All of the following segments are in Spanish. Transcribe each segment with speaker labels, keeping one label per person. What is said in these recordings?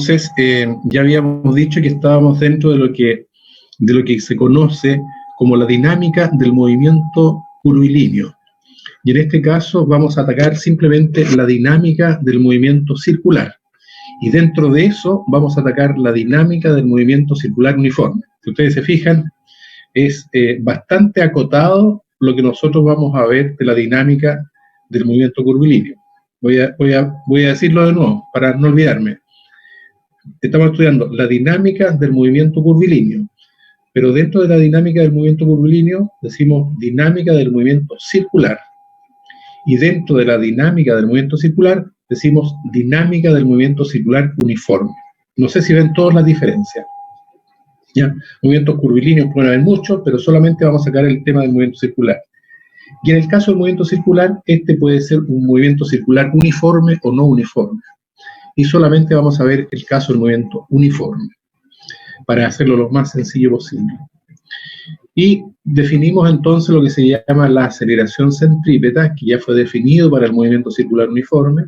Speaker 1: Entonces, ya habíamos dicho que estábamos dentro de lo que se conoce como la dinámica del movimiento curvilíneo. Y en este caso vamos a atacar simplemente la dinámica del movimiento circular. Y dentro de eso vamos a atacar la dinámica del movimiento circular uniforme. Si ustedes se fijan, es bastante acotado lo que nosotros vamos a ver de la dinámica del movimiento curvilíneo. Voy a decirlo de nuevo para no olvidarme. Estamos estudiando la dinámica del movimiento curvilíneo, pero dentro de la dinámica del movimiento curvilíneo decimos dinámica del movimiento circular. Y dentro de la dinámica del movimiento circular decimos dinámica del movimiento circular uniforme. No sé si ven todas las diferencias. ¿Ya? Movimientos curvilíneos pueden haber muchos, pero solamente vamos a sacar el tema del movimiento circular. Y en el caso del movimiento circular, este puede ser un movimiento circular uniforme o no uniforme. Y solamente vamos a ver el caso del movimiento uniforme, para hacerlo lo más sencillo posible. Y definimos entonces lo que se llama la aceleración centrípeta, que ya fue definido para el movimiento circular uniforme,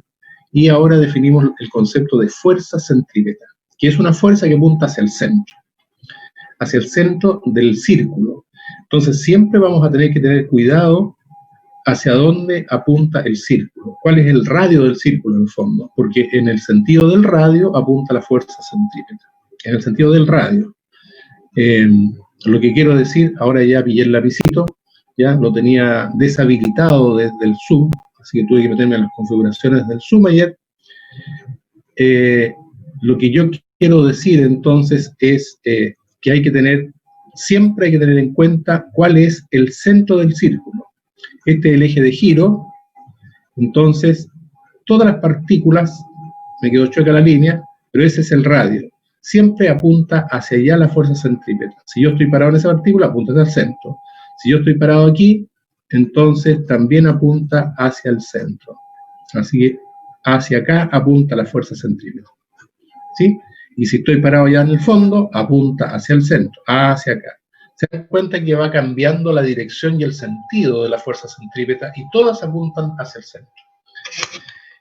Speaker 1: y ahora definimos el concepto de fuerza centrípeta, que es una fuerza que apunta hacia el centro del círculo. Entonces siempre vamos a tener que tener cuidado hacia dónde apunta el círculo, cuál es el radio del círculo en el fondo, porque en el sentido del radio apunta la fuerza centrípeta, en el sentido del radio. Lo que quiero decir, ahora ya pillé el lapicito, ya lo tenía deshabilitado desde el Zoom, así que tuve que meterme en las configuraciones del Zoom ayer. Lo que yo quiero decir entonces es que siempre hay que tener en cuenta cuál es el centro del círculo. Este es el eje de giro, entonces todas las partículas, me quedó chueca la línea, pero ese es el radio. Siempre apunta hacia allá la fuerza centrípeta. Si yo estoy parado en esa partícula, apunta hacia el centro. Si yo estoy parado aquí, entonces también apunta hacia el centro. Así que hacia acá apunta la fuerza centrípeta. ¿Sí? Y si estoy parado allá en el fondo, apunta hacia el centro, hacia acá. Se dan cuenta que va cambiando la dirección y el sentido de la fuerza centrípeta y todas apuntan hacia el centro.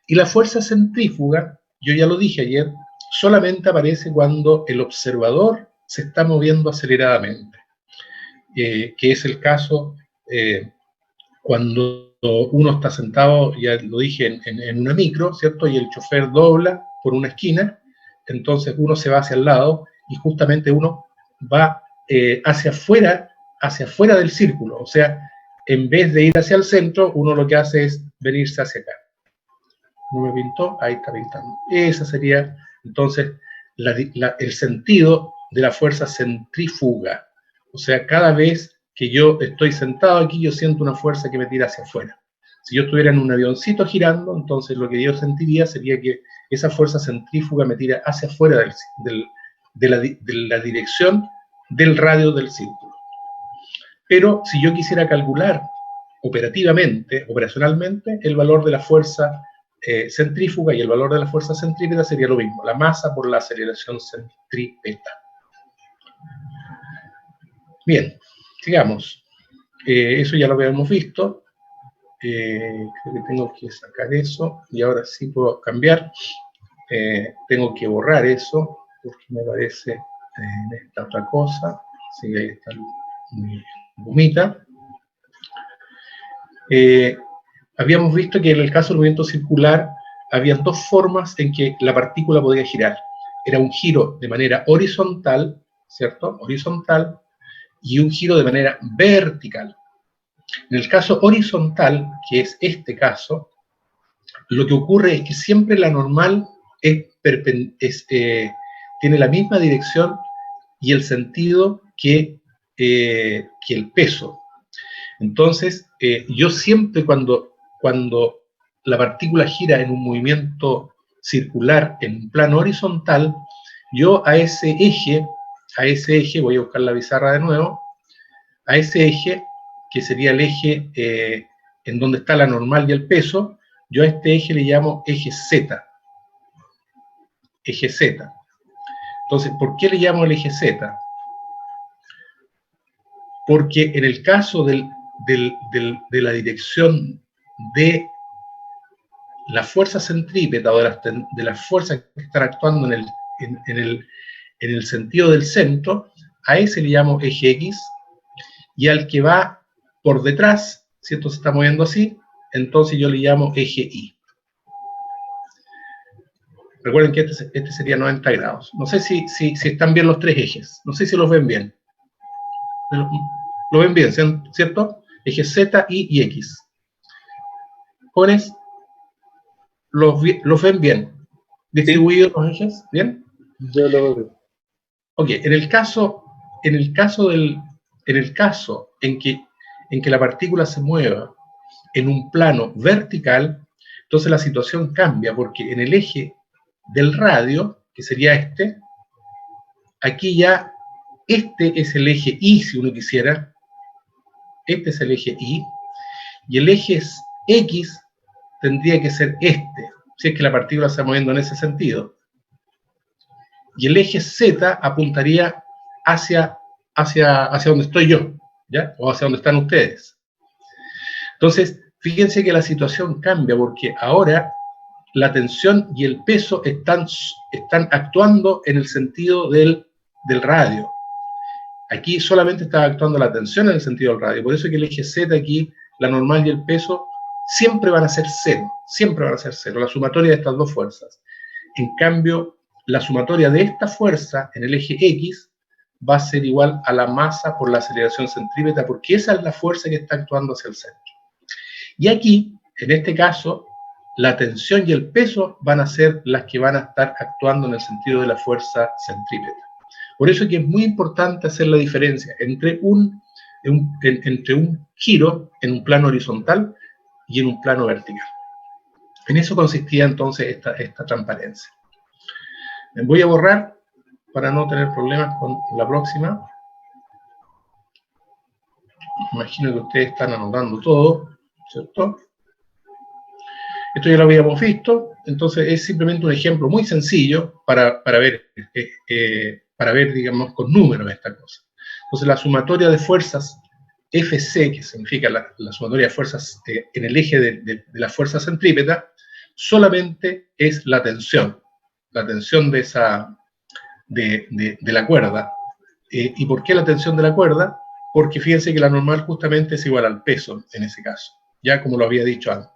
Speaker 1: Y la fuerza centrífuga, yo ya lo dije ayer, solamente aparece cuando el observador se está moviendo aceleradamente, que es el caso cuando uno está sentado, ya lo dije, en una micro, ¿cierto? Y el chofer dobla por una esquina, entonces uno se va hacia el lado y justamente uno va hacia afuera del círculo, o sea, en vez de ir hacia el centro, uno lo que hace es venirse hacia acá. ¿No me pintó? Ahí está pintando. Esa sería, entonces, el sentido de la fuerza centrífuga. O sea, cada vez que yo estoy sentado aquí, yo siento una fuerza que me tira hacia afuera. Si yo estuviera en un avioncito girando, entonces lo que yo sentiría sería que esa fuerza centrífuga me tira hacia afuera de la dirección del radio del círculo. Pero si yo quisiera calcular operacionalmente, el valor de la fuerza centrífuga y el valor de la fuerza centrípeta sería lo mismo, la masa por la aceleración centrípeta. Bien, sigamos. Eso ya lo habíamos visto. Creo que tengo que sacar eso y ahora sí puedo cambiar. Tengo que borrar eso porque me parece en esta otra cosa. Sí, ahí está mi gomita. Habíamos visto que en el caso del movimiento circular había dos formas en que la partícula podía girar. Era un giro de manera horizontal, ¿cierto? Horizontal, y un giro de manera vertical. En el caso horizontal, que es este caso, lo que ocurre es que siempre la normal tiene la misma dirección y el sentido que el peso. Entonces, yo siempre cuando la partícula gira en un movimiento circular en un plano horizontal, yo a ese eje, voy a buscar la pizarra de nuevo, a ese eje, que sería el eje en donde está la normal y el peso, yo a este eje le llamo eje Z. Eje Z. Entonces, ¿por qué le llamo el eje Z? Porque en el caso de la dirección de la fuerza centrípeta o de las fuerzas que están actuando en el sentido del centro, a ese le llamo eje X, y al que va por detrás, si esto se está moviendo así, entonces yo le llamo eje Y. Recuerden que este sería 90 grados. No sé si están bien los tres ejes, no sé si los ven bien. Lo ven bien, ¿cierto? Eje Z, Y y X. Jóvenes, ¿los ven bien? ¿Distribuidos los ejes? ¿Bien?
Speaker 2: Yo lo veo.
Speaker 1: Ok, en el caso en que la partícula se mueva en un plano vertical, entonces la situación cambia, porque en el eje del radio, que sería este, aquí ya este es el eje Y, si uno quisiera, este es el eje Y, y el eje X tendría que ser este, si es que la partícula se está moviendo en ese sentido. Y el eje Z apuntaría hacia donde estoy yo, ¿ya? O hacia donde están ustedes. Entonces, fíjense que la situación cambia, porque ahora la tensión y el peso están actuando en el sentido del radio. Aquí solamente está actuando la tensión en el sentido del radio. Por eso que el eje Z aquí, la normal y el peso, siempre van a ser cero. Siempre van a ser cero, la sumatoria de estas dos fuerzas. En cambio, la sumatoria de esta fuerza en el eje X va a ser igual a la masa por la aceleración centrípeta, porque esa es la fuerza que está actuando hacia el centro. Y aquí, en este caso, la tensión y el peso van a ser las que van a estar actuando en el sentido de la fuerza centrípeta. Por eso es que es muy importante hacer la diferencia entre un giro en un plano horizontal y en un plano vertical. En eso consistía entonces esta transparencia. Voy a borrar para no tener problemas con la próxima. Imagino que ustedes están anotando todo, ¿cierto? Esto ya lo habíamos visto, entonces es simplemente un ejemplo muy sencillo para ver, digamos, con números esta cosa. Entonces la sumatoria de fuerzas FC, que significa la sumatoria de fuerzas en el eje de la fuerza centrípeta, solamente es la tensión de la cuerda. ¿Y por qué la tensión de la cuerda? Porque fíjense que la normal justamente es igual al peso en ese caso, ya como lo había dicho antes.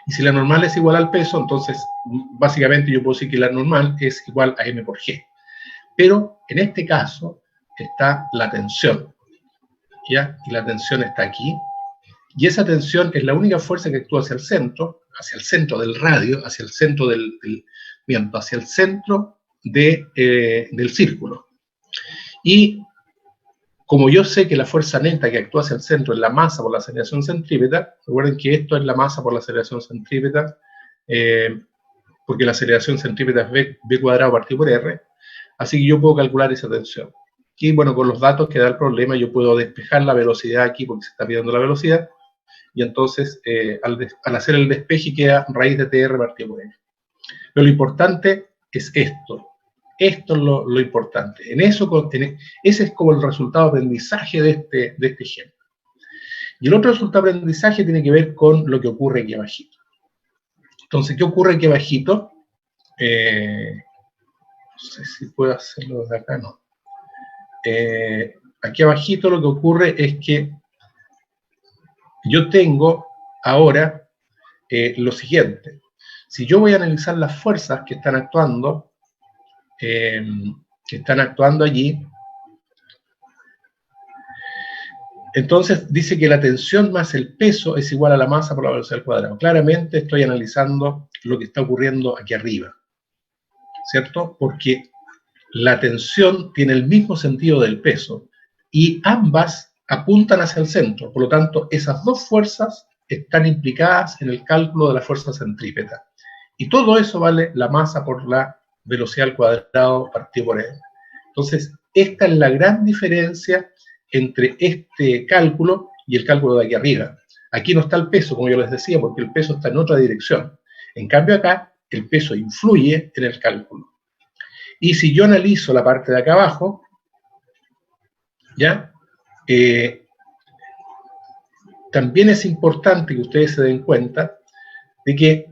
Speaker 1: Y si la normal es igual al peso, entonces básicamente yo puedo decir que la normal es igual a m por g. Pero en este caso está la tensión, ¿ya? Y la tensión está aquí. Y esa tensión es la única fuerza que actúa hacia el centro del radio, hacia el centro hacia el centro del círculo. Y como yo sé que la fuerza neta que actúa hacia el centro es la masa por la aceleración centrípeta, recuerden que esto es la masa por la aceleración centrípeta, porque la aceleración centrípeta es v cuadrado partido por r, así que yo puedo calcular esa tensión. Y bueno, con los datos que da el problema, yo puedo despejar la velocidad aquí, porque se está pidiendo la velocidad, y entonces al hacer el despeje queda raíz de tr partido por r. Pero lo importante es esto. Esto es lo importante. Ese es como el resultado de aprendizaje de este ejemplo. Y el otro resultado de aprendizaje tiene que ver con lo que ocurre aquí abajito. Entonces, ¿qué ocurre aquí abajito? No sé si puedo hacerlo desde acá, no. Aquí abajito lo que ocurre es que yo tengo ahora lo siguiente. Si yo voy a analizar las fuerzas que están actuando allí, entonces dice que la tensión más el peso es igual a la masa por la velocidad al cuadrado. Claramente estoy analizando lo que está ocurriendo aquí arriba, ¿cierto? Porque la tensión tiene el mismo sentido del peso y ambas apuntan hacia el centro. Por lo tanto, esas dos fuerzas están implicadas en el cálculo de la fuerza centrípeta. Y todo eso vale la masa por la velocidad al cuadrado partido por m. Entonces, esta es la gran diferencia entre este cálculo y el cálculo de aquí arriba. Aquí no está el peso, como yo les decía, porque el peso está en otra dirección. En cambio acá, el peso influye en el cálculo. Y si yo analizo la parte de acá abajo, ¿ya? También es importante que ustedes se den cuenta de que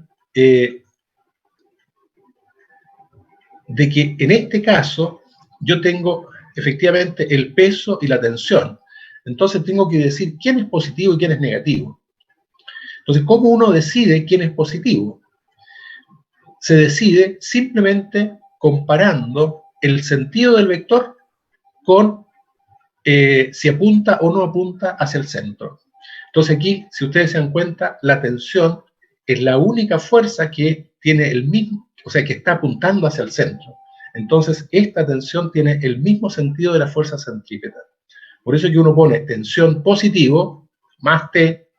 Speaker 1: de que en este caso yo tengo efectivamente el peso y la tensión. Entonces tengo que decir quién es positivo y quién es negativo. Entonces, ¿cómo uno decide quién es positivo? Se decide simplemente comparando el sentido del vector con si apunta o no apunta hacia el centro. Entonces aquí, si ustedes se dan cuenta, la tensión es la única fuerza que tiene el mismo, o sea, que está apuntando hacia el centro. Entonces, esta tensión tiene el mismo sentido de la fuerza centrípeta. Por eso que uno pone tensión positivo, más T,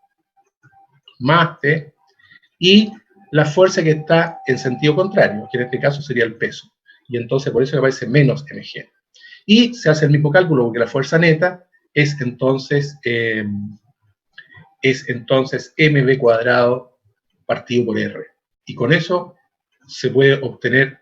Speaker 1: y la fuerza que está en sentido contrario, que en este caso sería el peso. Y entonces por eso aparece menos mg. Y se hace el mismo cálculo, porque la fuerza neta es entonces mv cuadrado partido por r. Y con eso se puede obtener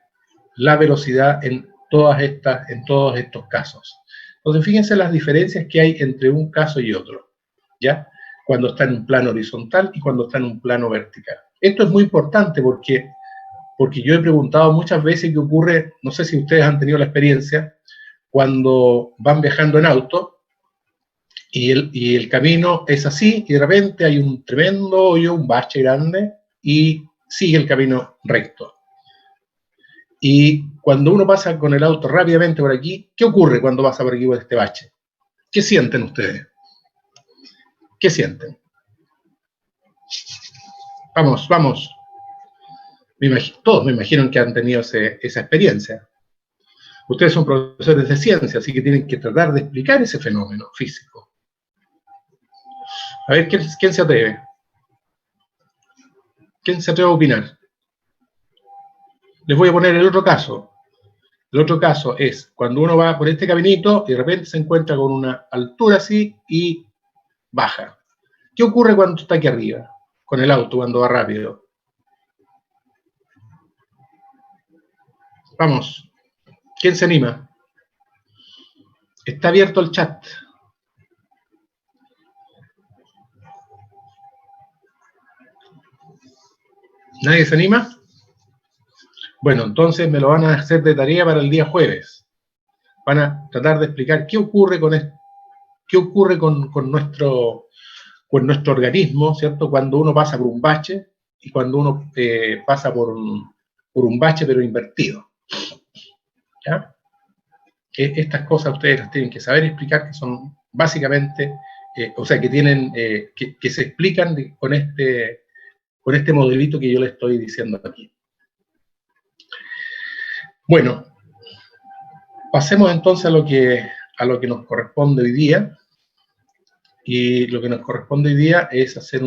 Speaker 1: la velocidad en todos estos casos. Entonces, fíjense las diferencias que hay entre un caso y otro, ¿ya? Cuando está en un plano horizontal y cuando está en un plano vertical. Esto es muy importante porque yo he preguntado muchas veces qué ocurre, no sé si ustedes han tenido la experiencia, cuando van viajando en auto y el camino es así y de repente hay un tremendo hoyo, un bache grande y sigue el camino recto. Y cuando uno pasa con el auto rápidamente por aquí, ¿qué ocurre cuando pasa por aquí por este bache? ¿Qué sienten ustedes? ¿Qué sienten? Vamos, vamos. Todos me imagino que han tenido esa experiencia. Ustedes son profesores de ciencia, así que tienen que tratar de explicar ese fenómeno físico. A ver, ¿quién se atreve? ¿Quién se atreve a opinar? Les voy a poner el otro caso. El otro caso es cuando uno va por este caminito y de repente se encuentra con una altura así y baja. ¿Qué ocurre cuando está aquí arriba? Con el auto, cuando va rápido. Vamos. ¿Quién se anima? Está abierto el chat. ¿Nadie se anima? Bueno, entonces me lo van a hacer de tarea para el día jueves. Van a tratar de explicar qué ocurre con esto, qué ocurre con nuestro organismo, ¿cierto? Cuando uno pasa por un bache y cuando uno pasa por un bache pero invertido. ¿Ya? Estas cosas ustedes las tienen que saber explicar, que son básicamente, o sea, que tienen, que se explican con este modelito que yo les estoy diciendo aquí. Bueno, pasemos entonces a lo que nos corresponde hoy día. Y lo que nos corresponde hoy día es hacer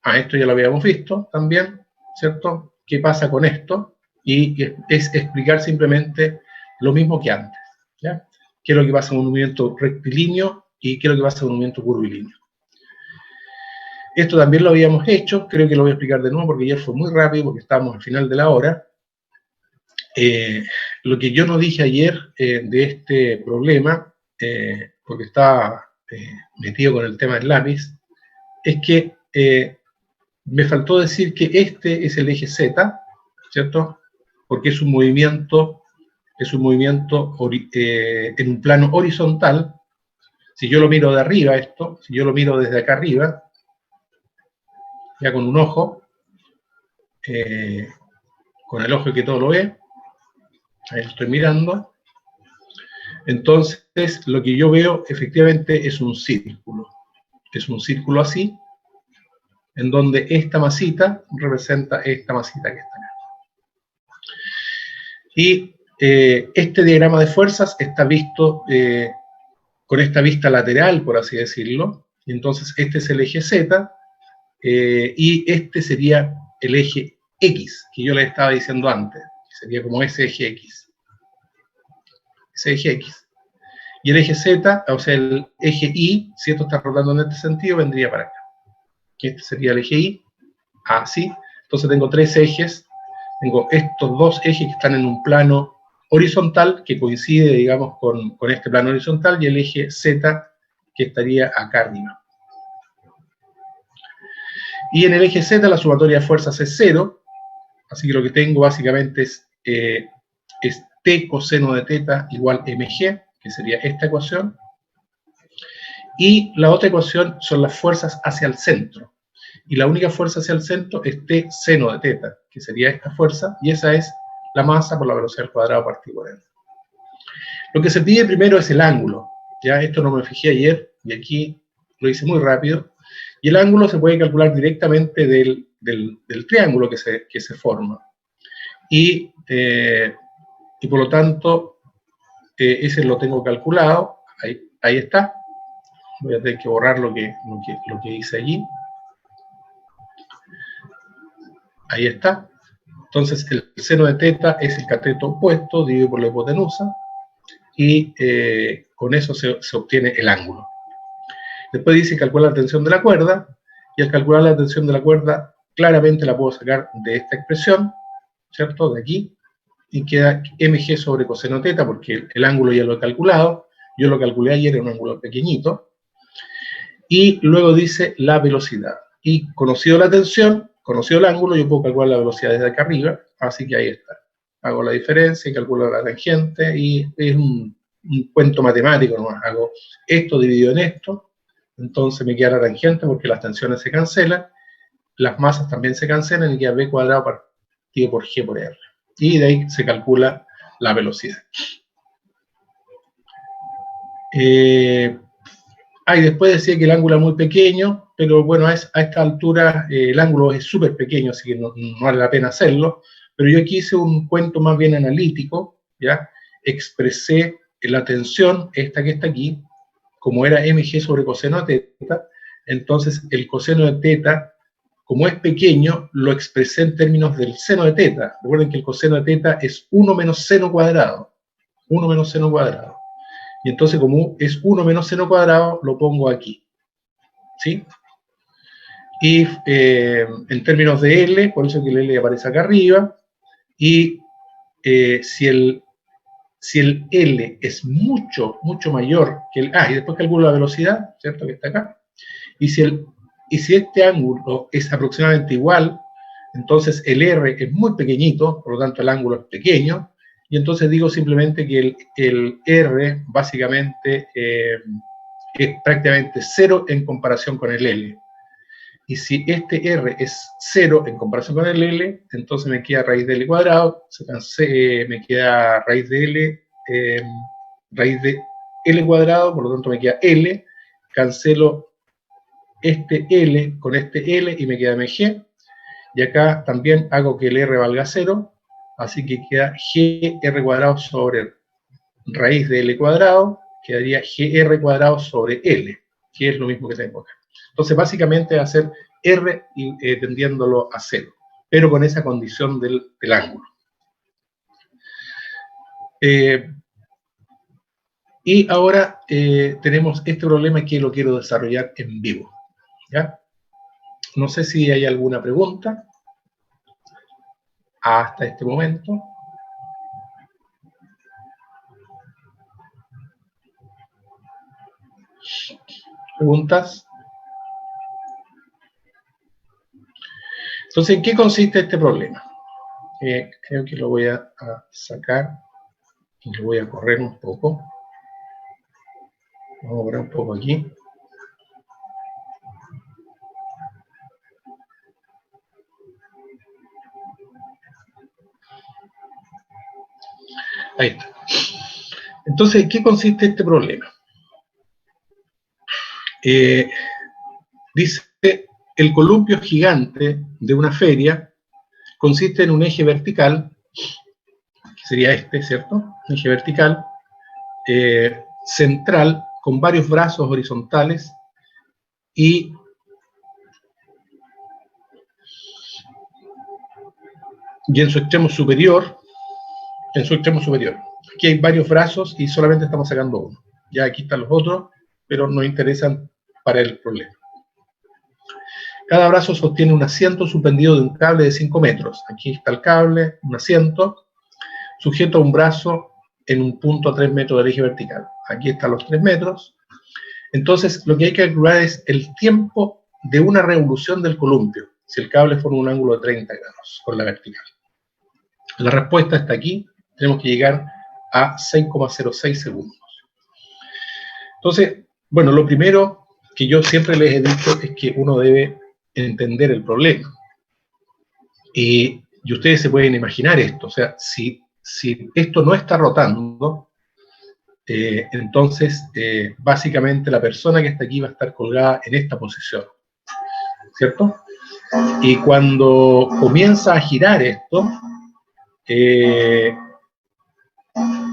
Speaker 1: esto ya lo habíamos visto también, ¿cierto? ¿Qué pasa con esto? Y es explicar simplemente lo mismo que antes, ¿ya? ¿Qué es lo que pasa en un movimiento rectilíneo y qué es lo que pasa en un movimiento curvilíneo? Esto también lo habíamos hecho, creo que lo voy a explicar de nuevo porque ayer fue muy rápido, porque estábamos al final de la hora. Lo que yo no dije ayer de este problema, porque estaba metido con el tema del lápiz, es que me faltó decir que este es el eje Z, ¿cierto? Porque es un movimiento en un plano horizontal. Si yo lo miro de arriba esto, si yo lo miro desde acá arriba, ya con un ojo, con el ojo que todo lo ve, ahí lo estoy mirando, entonces lo que yo veo efectivamente es un círculo así, en donde esta masita representa esta masita que está acá. Y este diagrama de fuerzas está visto con esta vista lateral, por así decirlo, y entonces este es el eje Z, y este sería el eje X, que yo les estaba diciendo antes, que sería como ese eje X. Ese eje X. Y el eje Z, o sea, el eje Y, si esto está rotando en este sentido, vendría para acá. Este sería el eje Y, así. Entonces tengo tres ejes, tengo estos dos ejes que están en un plano horizontal, que coincide, digamos, con este plano horizontal, y el eje Z, que estaría acá arriba. Y en el eje Z la sumatoria de fuerzas es 0, así que lo que tengo básicamente es es T coseno de teta igual mg, que sería esta ecuación. Y la otra ecuación son las fuerzas hacia el centro. Y la única fuerza hacia el centro es T seno de teta, que sería esta fuerza, y esa es la masa por la velocidad al cuadrado partido por n. Lo que se pide primero es el ángulo. Ya esto no me fijé ayer, y aquí lo hice muy rápido. Y el ángulo se puede calcular directamente del triángulo que se forma. Y por lo tanto, ese lo tengo calculado. Ahí está. Voy a tener que borrar lo que hice allí. Ahí está. Entonces, el seno de teta es el cateto opuesto dividido por la hipotenusa. Y con eso se obtiene el ángulo. Después dice calcular la tensión de la cuerda, y al calcular la tensión de la cuerda, claramente la puedo sacar de esta expresión, ¿cierto? De aquí, y queda mg sobre coseno teta, porque el ángulo ya lo he calculado, yo lo calculé ayer en un ángulo pequeñito, y luego dice la velocidad. Y conocido la tensión, conocido el ángulo, yo puedo calcular la velocidad desde acá arriba, así que ahí está. Hago la diferencia y calculo la tangente, y es un cuento matemático nomás. Hago esto dividido en esto, entonces me queda la tangente porque las tensiones se cancelan, las masas también se cancelan y queda b cuadrado partido por g por r. Y de ahí se calcula la velocidad. Y después decía que el ángulo es muy pequeño, pero bueno, a esta altura el ángulo es súper pequeño, así que no vale la pena hacerlo. Pero yo aquí hice un cuento más bien analítico, ¿ya? Expresé la tensión, esta que está aquí, como era mg sobre coseno de teta, entonces el coseno de teta, como es pequeño, lo expresé en términos del seno de teta. Recuerden que el coseno de teta es 1 menos seno cuadrado. 1 menos seno cuadrado. Y entonces, como es 1 menos seno cuadrado, lo pongo aquí. ¿Sí? Y en términos de L, por eso que el L aparece acá arriba, y si el L es mucho mayor que el... y después calculo la velocidad, ¿cierto? Que está acá. Y si este ángulo es aproximadamente igual, entonces el R es muy pequeñito, por lo tanto el ángulo es pequeño, y entonces digo simplemente que el R básicamente es prácticamente 0 en comparación con el L. Y si este R es 0 en comparación con el L, entonces me queda raíz de L cuadrado, me queda raíz de L cuadrado, por lo tanto me queda L, cancelo este L con este L y me queda mg, y acá también hago que el R valga 0, así que queda gr cuadrado sobre raíz de L cuadrado, quedaría gr cuadrado sobre L, que es lo mismo que tengo acá. Entonces básicamente va a ser R tendiéndolo a 0, pero con esa condición del ángulo. Y ahora tenemos este problema que lo quiero desarrollar en vivo, ¿ya? No sé si hay alguna pregunta hasta este momento. ¿Preguntas? Entonces, ¿en qué consiste este problema? Creo que lo voy a sacar y lo voy a correr un poco. Vamos a correr un poco aquí. Ahí está. Entonces, ¿en qué consiste este problema? Dice, el columpio gigante de una feria consiste en un eje vertical, que sería este, ¿cierto? Un eje vertical, central, con varios brazos horizontales y en su extremo superior, aquí hay varios brazos y solamente estamos sacando uno. Ya aquí están los otros, pero nos interesan para el problema. Cada brazo sostiene un asiento suspendido de un cable de 5 metros. Aquí está el cable, un asiento, sujeto a un brazo en un punto a 3 metros del eje vertical. Aquí están los 3 metros. Entonces, lo que hay que calcular es el tiempo de una revolución del columpio, si el cable forma un ángulo de 30 grados con la vertical. La respuesta está aquí, tenemos que llegar a 6,06 segundos. Entonces, bueno, lo primero que yo siempre les he dicho es que uno debe entender el problema. Y ustedes se pueden imaginar esto, o sea, si esto no está rotando, entonces básicamente la persona que está aquí va a estar colgada en esta posición, ¿cierto? Y cuando comienza a girar esto,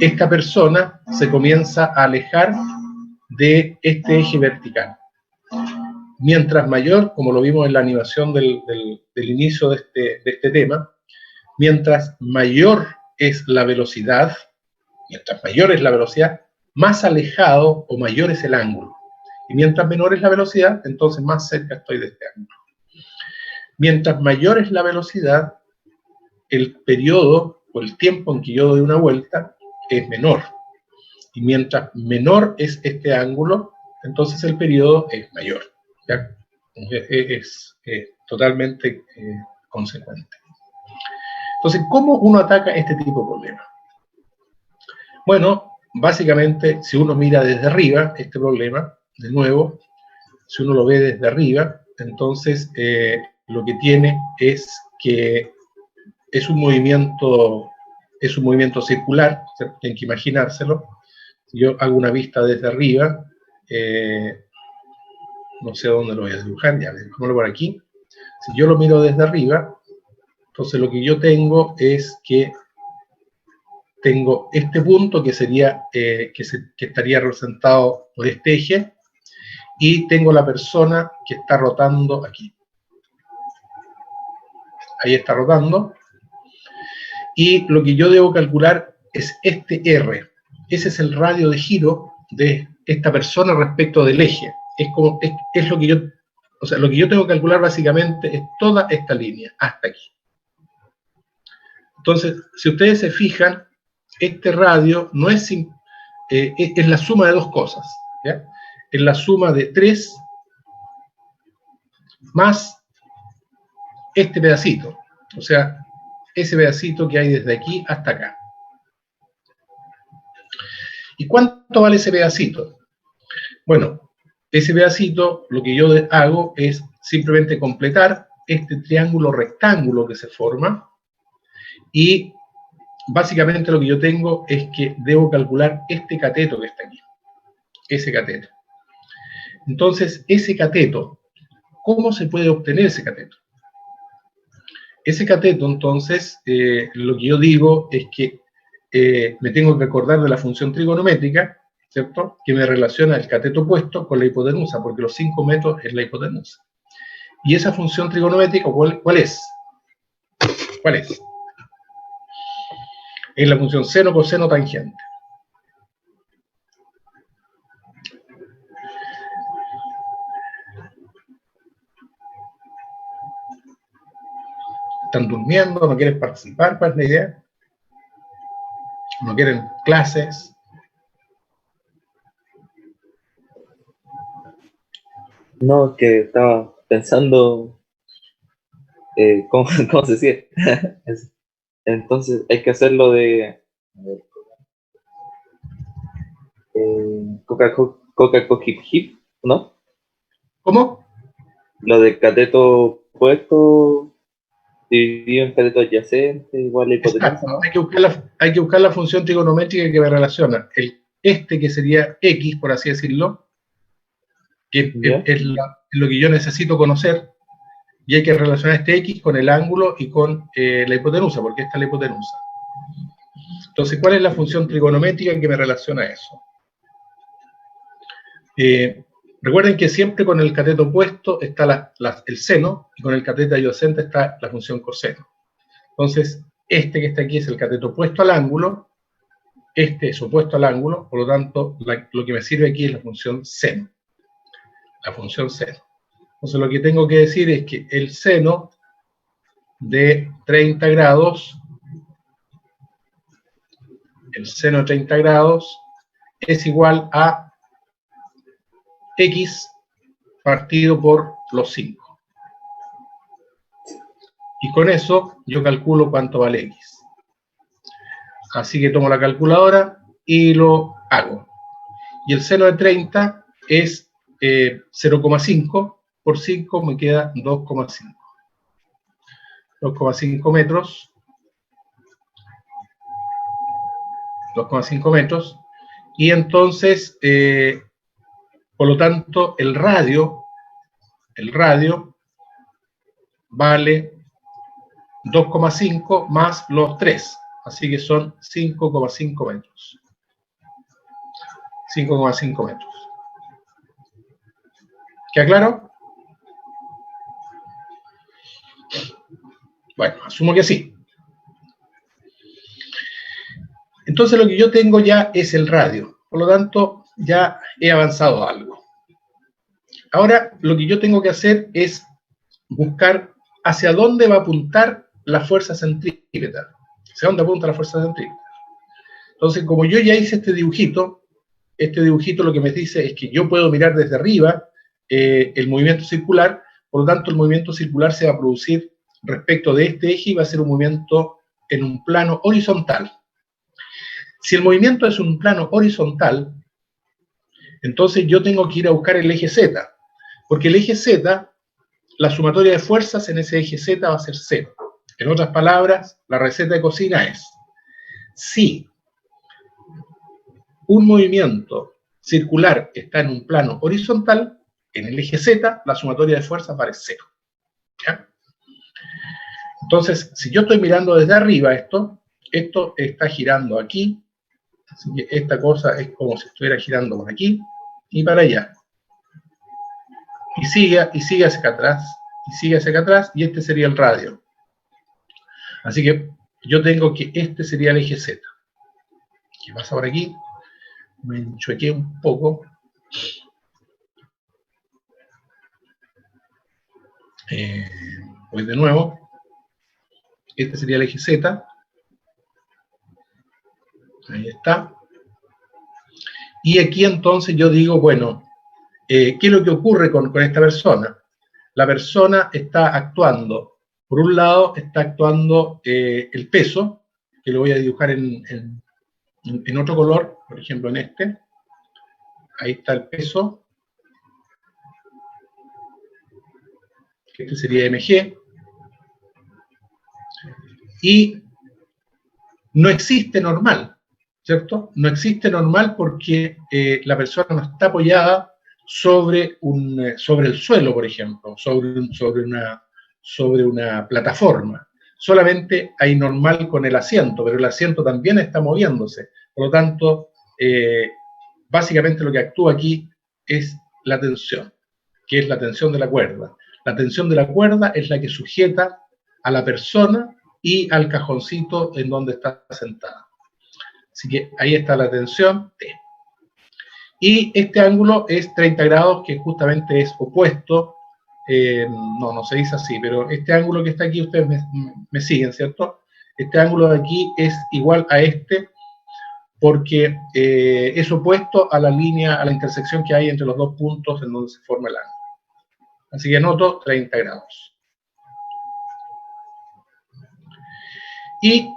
Speaker 1: esta persona se comienza a alejar de este eje vertical. Mientras mayor, como lo vimos en la animación del inicio de este tema, mientras mayor es la velocidad, más alejado o mayor es el ángulo. Y mientras menor es la velocidad, entonces más cerca estoy de este ángulo. Mientras mayor es la velocidad, el periodo o el tiempo en que yo doy una vuelta es menor. Y mientras menor es este ángulo, entonces el periodo es mayor. ¿Ya? Es totalmente consecuente. Entonces, ¿cómo uno ataca este tipo de problemas? Bueno, básicamente, si uno mira desde arriba este problema, de nuevo, si uno lo ve desde arriba, entonces lo que tiene es que es un movimiento circular, ¿cierto? Tienen que imaginárselo. Si yo hago una vista desde arriba, no sé dónde lo voy a dibujar, ya, dejámoslo por aquí. Si yo lo miro desde arriba, entonces lo que yo tengo es que tengo este punto que sería, que estaría representado por este eje, y tengo la persona que está rotando aquí. Ahí está rotando. Y lo que yo debo calcular es este R. Ese es el radio de giro de esta persona respecto del eje. Es lo que yo, o sea, lo que yo tengo que calcular básicamente es toda esta línea, hasta aquí. Entonces, si ustedes se fijan, este radio no es, es la suma de dos cosas, ¿ya? Es la suma de 3 más este pedacito, o sea, ese pedacito que hay desde aquí hasta acá. ¿Y cuánto vale ese pedacito? Bueno, ese pedacito, lo que yo hago es simplemente completar este triángulo rectángulo que se forma, y básicamente lo que yo tengo es que debo calcular este cateto que está aquí, ese cateto. Entonces, ese cateto, ¿cómo se puede obtener ese cateto? Ese cateto, entonces, lo que yo digo es que me tengo que acordar de la función trigonométrica, ¿cierto? Que me relaciona el cateto opuesto con la hipotenusa, porque los 5 metros es la hipotenusa. Y esa función trigonométrica, ¿cuál es? ¿Cuál es? Es la función seno, coseno, tangente. ¿Están durmiendo? ¿No quieren participar? ¿Cuál es la idea? ¿No quieren clases?
Speaker 2: No, que estaba pensando cómo se sigue. Entonces hay que hacerlo de Coca-Cola Hip Hip, ¿no?
Speaker 1: ¿Cómo?
Speaker 2: Lo de cateto puesto dividido en cateto adyacente, igual la hipotenusa,
Speaker 1: Exacto,
Speaker 2: ¿no?
Speaker 1: hay que buscar la función trigonométrica que me relaciona. Este que sería X, por así decirlo, que
Speaker 2: ¿Ya?
Speaker 1: es lo que yo necesito conocer, y hay que relacionar este X con el ángulo y con la hipotenusa, porque esta es la hipotenusa. Entonces, ¿cuál es la función trigonométrica que me relaciona eso? Recuerden que siempre con el cateto opuesto está el seno, y con el cateto adyacente está la función coseno. Entonces, este que está aquí es el cateto opuesto al ángulo, este es opuesto al ángulo, por lo tanto, lo que me sirve aquí es la función seno. La función seno. Entonces, lo que tengo que decir es que el seno de 30 grados, el seno de 30 grados es igual a X partido por los 5. Y con eso yo calculo cuánto vale X. Así que tomo la calculadora y lo hago. Y el seno de 30 es 0,5 por 5 me queda 2,5. 2,5 metros. 2,5 metros. Y entonces, por lo tanto, el radio vale 2,5 más los 3. Así que son 5,5 metros. 5,5 metros. ¿Queda claro? Bueno, asumo que sí. Entonces lo que yo tengo ya es el radio. Por lo tanto, ya he avanzado algo. Ahora, lo que yo tengo que hacer es buscar hacia dónde va a apuntar la fuerza centrípeta. ¿Hacia dónde apunta la fuerza centrípeta? Entonces, como yo ya hice este dibujito lo que me dice es que yo puedo mirar desde arriba el movimiento circular, por lo tanto el movimiento circular se va a producir respecto de este eje y va a ser un movimiento en un plano horizontal. Si el movimiento es un plano horizontal, entonces yo tengo que ir a buscar el eje Z, porque el eje Z, la sumatoria de fuerzas en ese eje Z va a ser 0. En otras palabras, la receta de cocina es, si un movimiento circular está en un plano horizontal, en el eje Z, la sumatoria de fuerzas vale 0. ¿Ya? Entonces, si yo estoy mirando desde arriba esto está girando aquí, así que esta cosa es como si estuviera girando por aquí y para allá. Y sigue hacia acá atrás, y sigue hacia acá atrás, y este sería el radio. Así que yo tengo que este sería el eje Z. ¿Qué pasa por aquí? Me enchuequé un poco. Voy de nuevo. Este sería el eje Z. Ahí está. Y aquí entonces yo digo, bueno, ¿qué es lo que ocurre con esta persona? La persona está actuando, por un lado está actuando el peso, que lo voy a dibujar en otro color, por ejemplo en este. Ahí está el peso. Este sería mg. Y no existe normal, ¿cierto? No existe normal porque la persona no está apoyada sobre el suelo, por ejemplo, sobre una plataforma. Solamente hay normal con el asiento, pero el asiento también está moviéndose. Por lo tanto, básicamente lo que actúa aquí es la tensión, que es la tensión de la cuerda. La tensión de la cuerda es la que sujeta a la persona y al cajoncito en donde está sentada. Así que ahí está la tensión T. Y este ángulo es 30 grados, que justamente es opuesto. No se dice así, pero este ángulo que está aquí, ustedes me siguen, ¿cierto? Este ángulo de aquí es igual a este, porque es opuesto a la línea, a la intersección que hay entre los dos puntos en donde se forma el ángulo. Así que anoto 30 grados. Y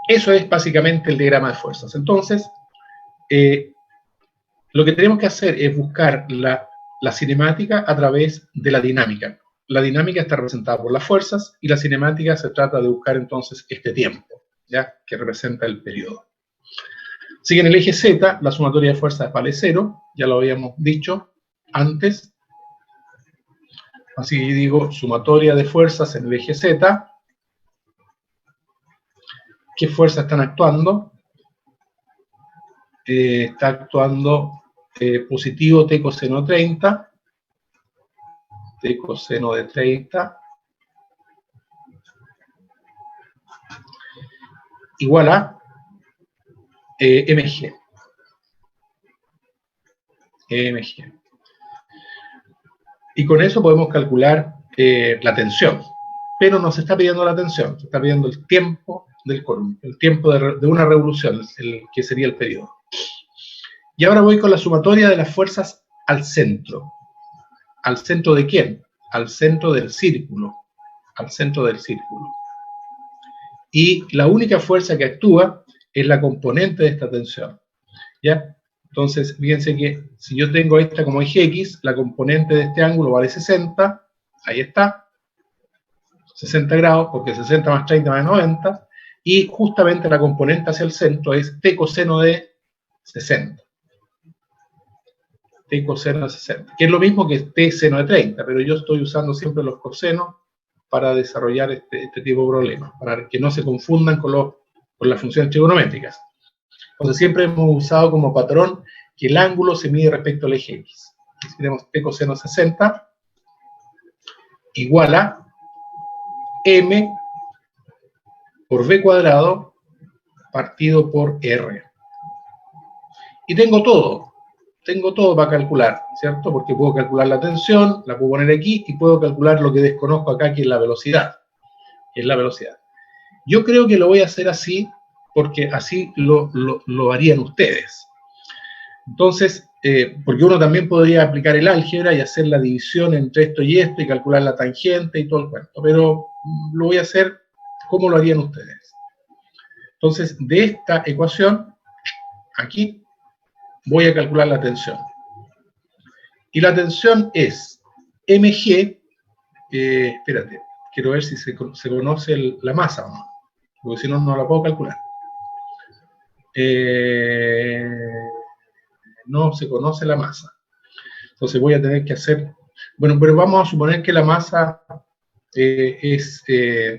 Speaker 1: eso es básicamente el diagrama de fuerzas. Entonces, lo que tenemos que hacer es buscar la cinemática a través de la dinámica. La dinámica está representada por las fuerzas y la cinemática se trata de buscar entonces este tiempo, ¿ya? Que representa el periodo. Así que en el eje Z, la sumatoria de fuerzas vale 0, ya lo habíamos dicho antes. Así que digo sumatoria de fuerzas en el eje Z. ¿Qué fuerzas están actuando? Está actuando positivo T coseno 30, T coseno de 30, igual a mg. mg. Y con eso podemos calcular la tensión, pero no se está pidiendo la tensión, se está pidiendo el tiempo del columpio, el tiempo de una revolución, que sería el periodo. Y ahora voy con la sumatoria de las fuerzas al centro. ¿Al centro de quién? Al centro del círculo. Al centro del círculo. Y la única fuerza que actúa es la componente de esta tensión, ¿ya? Entonces, fíjense que si yo tengo esta como eje X, la componente de este ángulo vale 60, ahí está, 60 grados, porque 60 más 30 más 90, y justamente la componente hacia el centro es t coseno de 60. T coseno de 60, que es lo mismo que t seno de 30, pero yo estoy usando siempre los cosenos para desarrollar este tipo de problemas, para que no se confundan con las funciones trigonométricas. Entonces siempre hemos usado como patrón que el ángulo se mide respecto al eje X. Aquí tenemos t coseno de 60 igual a m por v cuadrado partido por r. Y tengo todo para calcular, ¿cierto? Porque puedo calcular la tensión, la puedo poner aquí, y puedo calcular lo que desconozco acá, que es la velocidad. Yo creo que lo voy a hacer así, porque así lo harían ustedes. Entonces, porque uno también podría aplicar el álgebra y hacer la división entre esto y esto, y calcular la tangente y todo el cuento, pero lo voy a hacer como lo harían ustedes. Entonces, de esta ecuación, aquí, voy a calcular la tensión. Y la tensión es mg, espérate, quiero ver si se conoce la masa o no, porque si no, no la puedo calcular. No se conoce la masa. Entonces voy a tener que hacer, bueno, pero vamos a suponer que la masa es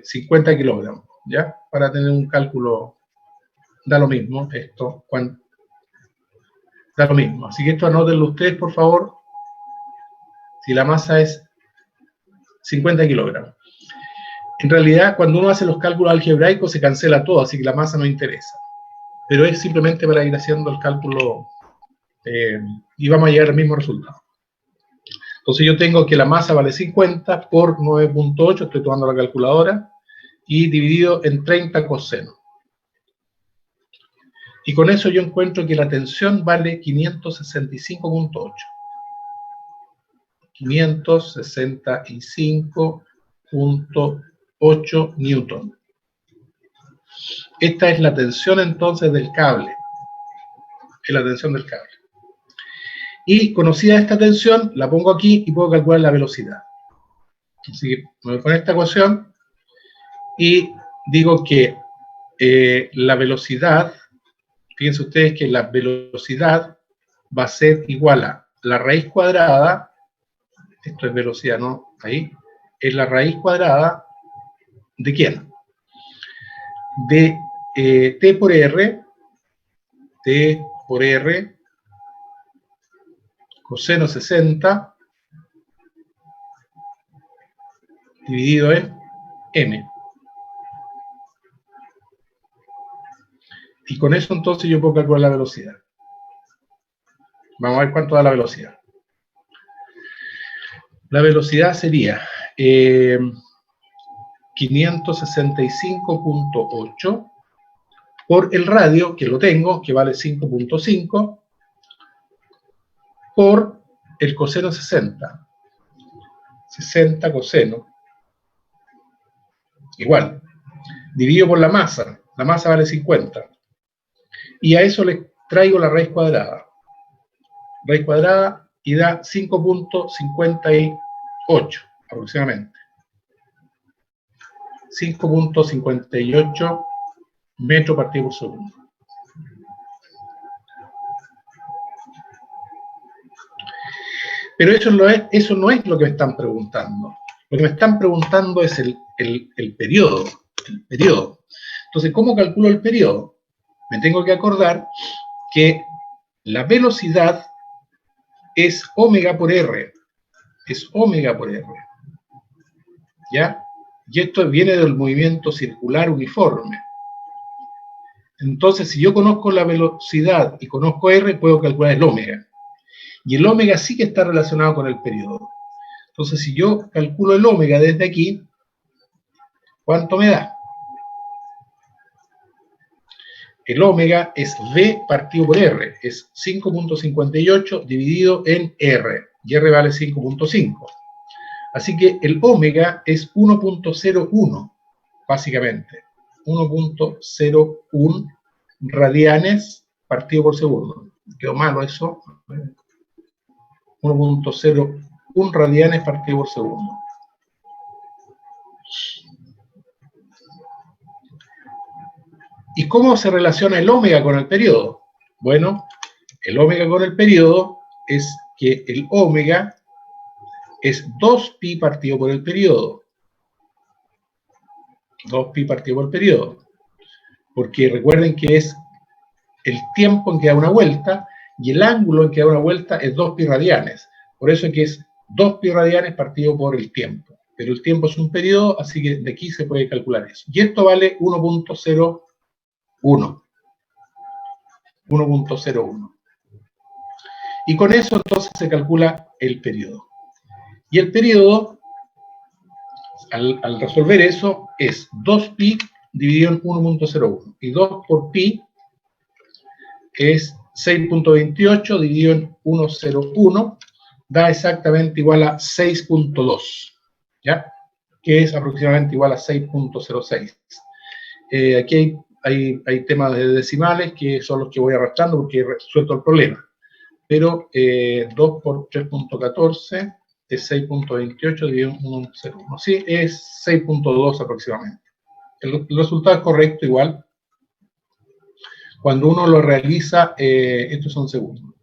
Speaker 1: 50 kilogramos, ¿ya? Para tener un cálculo, da lo mismo, esto, da lo mismo. Así que esto anótenlo ustedes, por favor, si la masa es 50 kilogramos. En realidad, cuando uno hace los cálculos algebraicos, se cancela todo, así que la masa no interesa. Pero es simplemente para ir haciendo el cálculo y vamos a llegar al mismo resultado. Entonces yo tengo que la masa vale 50 por 9.8, estoy tomando la calculadora, y dividido en 30 coseno. Y con eso yo encuentro que la tensión vale 565.8. 565.8 newton. Esta es la tensión entonces del cable. Es la tensión del cable. Y conocida esta tensión, la pongo aquí y puedo calcular la velocidad. Así que me voy con esta ecuación y digo que la velocidad, fíjense ustedes que la velocidad va a ser igual a la raíz cuadrada, esto es velocidad, ¿no? Ahí, es la raíz cuadrada ¿de quién? De t por r coseno 60 dividido en m. Y con eso entonces yo puedo calcular la velocidad. Vamos a ver cuánto da la velocidad. La velocidad sería 565.8 por el radio, que lo tengo, que vale 5.5, por el coseno 60. 60 coseno. Igual. Dividido por la masa. La masa vale 50. Y a eso le traigo la raíz cuadrada. Raíz cuadrada y da 5.58 aproximadamente. 5.58 metros partido por segundo. Pero eso no es lo que me están preguntando. Lo que me están preguntando es el periodo. Entonces, ¿cómo calculo el periodo? Me tengo que acordar que la velocidad es omega por r. Es omega por r. ¿Ya? Y esto viene del movimiento circular uniforme. Entonces, si yo conozco la velocidad y conozco r, puedo calcular el omega. Y el omega sí que está relacionado con el periodo. Entonces, si yo calculo el omega desde aquí, ¿cuánto me da? El omega es v partido por r. Es 5.58 dividido en r. Y r vale 5.5. Así que el omega es 1.01, básicamente. 1.01 radianes partido por segundo. Quedó malo eso. 1.01 radianes partido por segundo. ¿Y cómo se relaciona el ómega con el periodo? Bueno, el ómega con el periodo es que el ómega es 2pi partido por el periodo. 2pi partido por el periodo. Porque recuerden que es el tiempo en que da una vuelta y el ángulo en que da una vuelta es 2pi radianes. Por eso es que es 2pi radianes partido por el tiempo. Pero el tiempo es un periodo, así que de aquí se puede calcular eso. Y esto vale 1.01. 1.01. Y con eso entonces se calcula el periodo. Y el periodo, al resolver eso, es 2pi dividido en 1.01. Y 2 por pi es 6.28 dividido en 1.01, da exactamente igual a 6.2, ¿ya? Que es aproximadamente igual a 6.06. Aquí hay temas de decimales que son los que voy arrastrando porque he resuelto el problema. Pero 2 por 3.14 es 6.28 dividido en 1.01. Sí, es 6.2 aproximadamente. El resultado es correcto igual. Cuando uno lo realiza, estos son segundos.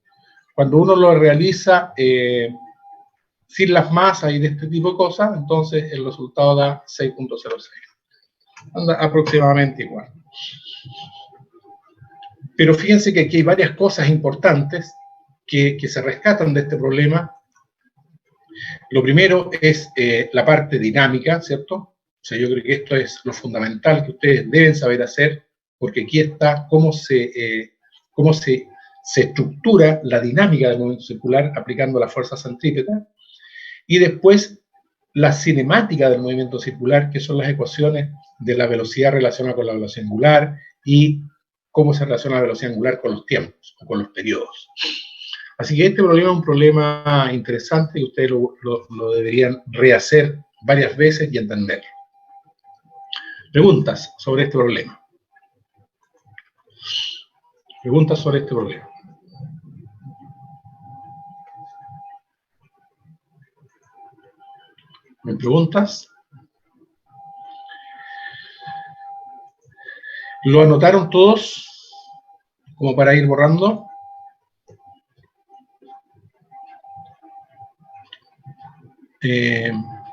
Speaker 1: Cuando uno lo realiza sin las masas y de este tipo de cosas, entonces el resultado da 6.06. Anda aproximadamente igual. Pero fíjense que aquí hay varias cosas importantes que se rescatan de este problema. Lo primero es la parte dinámica, ¿cierto? O sea, yo creo que esto es lo fundamental que ustedes deben saber hacer, porque aquí está cómo se estructura la dinámica del movimiento circular aplicando la fuerza centrípeta. Y después la cinemática del movimiento circular, que son las ecuaciones de la velocidad relacionada con la velocidad angular y cómo se relaciona la velocidad angular con los tiempos o con los periodos. Así que este problema es un problema interesante y ustedes lo deberían rehacer varias veces y entenderlo. Preguntas sobre este problema. Preguntas sobre este problema. ¿Me preguntas? ¿Lo anotaron todos? Como para ir borrando.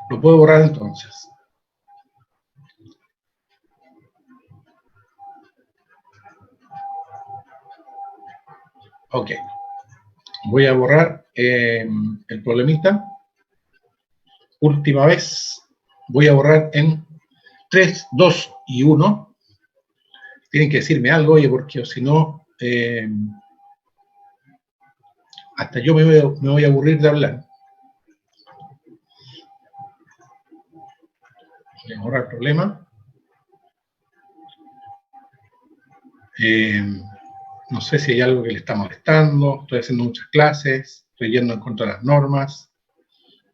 Speaker 1: Lo puedo borrar entonces. Ok. Voy a borrar el problemita. Última vez. Voy a borrar en 3, 2 y 1. Tienen que decirme algo, oye, porque si no, hasta yo me voy a aburrir de hablar. Voy a borrar el problema. No sé si hay algo que le está molestando. Estoy haciendo muchas clases. Estoy yendo en contra de las normas.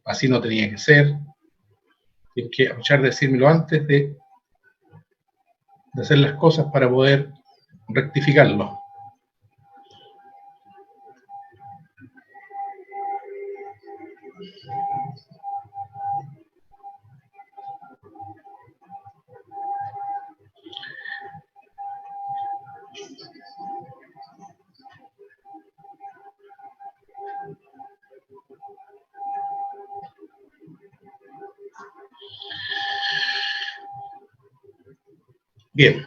Speaker 1: Así no tenía que ser. Tienen que aprovechar de decírmelo antes de hacer las cosas para poder rectificarlo. Bien,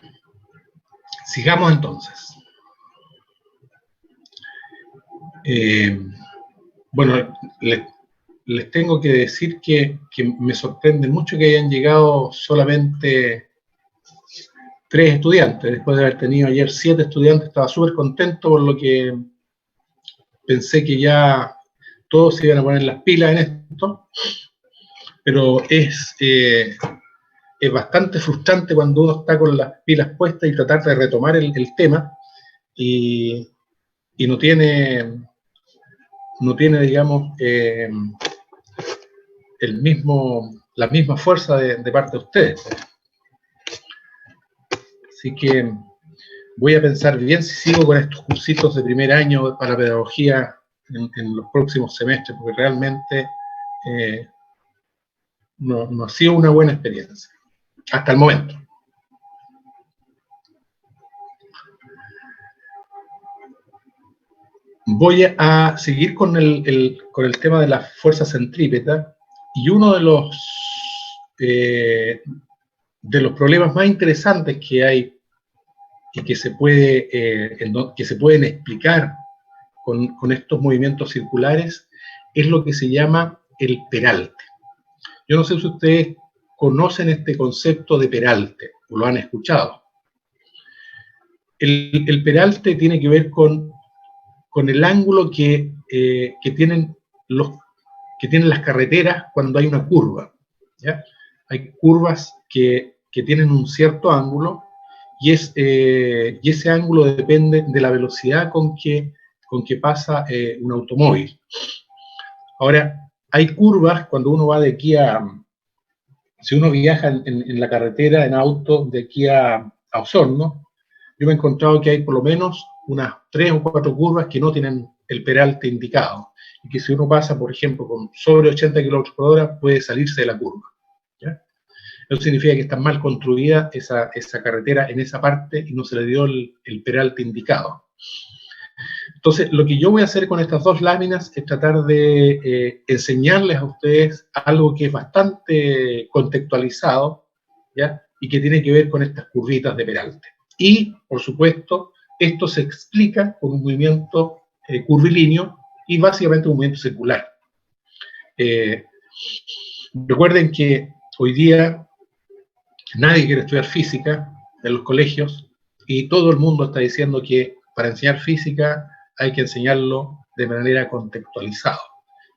Speaker 1: sigamos entonces. Bueno, les tengo que decir que me sorprende mucho que hayan llegado solamente 3 estudiantes, después de haber tenido ayer 7 estudiantes. Estaba súper contento por lo que pensé que ya todos se iban a poner las pilas en esto, pero es bastante frustrante cuando uno está con las pilas puestas y tratar de retomar el tema y no tiene, digamos, la misma fuerza de parte de ustedes. Así que voy a pensar bien si sigo con estos cursitos de primer año para pedagogía en los próximos semestres, porque realmente no ha sido una buena experiencia, hasta el momento. Voy a seguir con el tema de las fuerzas centrípetas, y uno de los problemas más interesantes que hay y que se pueden explicar con estos movimientos circulares es lo que se llama el peralte. Yo no sé si ustedes conocen este concepto de peralte o lo han escuchado. El peralte tiene que ver con el ángulo que tienen las carreteras cuando hay una curva, ¿ya? Hay curvas que tienen un cierto ángulo, y ese ángulo depende de la velocidad con que pasa un automóvil. Ahora, hay curvas cuando uno va de aquí si uno viaja en la carretera, en auto, de aquí a Osorno, yo me he encontrado que hay por lo menos unas 3 o 4 curvas que no tienen el peralte indicado, y que si uno pasa, por ejemplo, con sobre 80 km por hora, puede salirse de la curva, ¿ya? Eso significa que está mal construida esa carretera en esa parte y no se le dio el peralte indicado. Entonces, lo que yo voy a hacer con estas dos láminas es tratar de enseñarles a ustedes algo que es bastante contextualizado, ¿ya? Y que tiene que ver con estas curvitas de peralte. Y, por supuesto, esto se explica con un movimiento curvilíneo y básicamente un movimiento circular. Recuerden que hoy día nadie quiere estudiar física en los colegios, y todo el mundo está diciendo que para enseñar física hay que enseñarlo de manera contextualizada.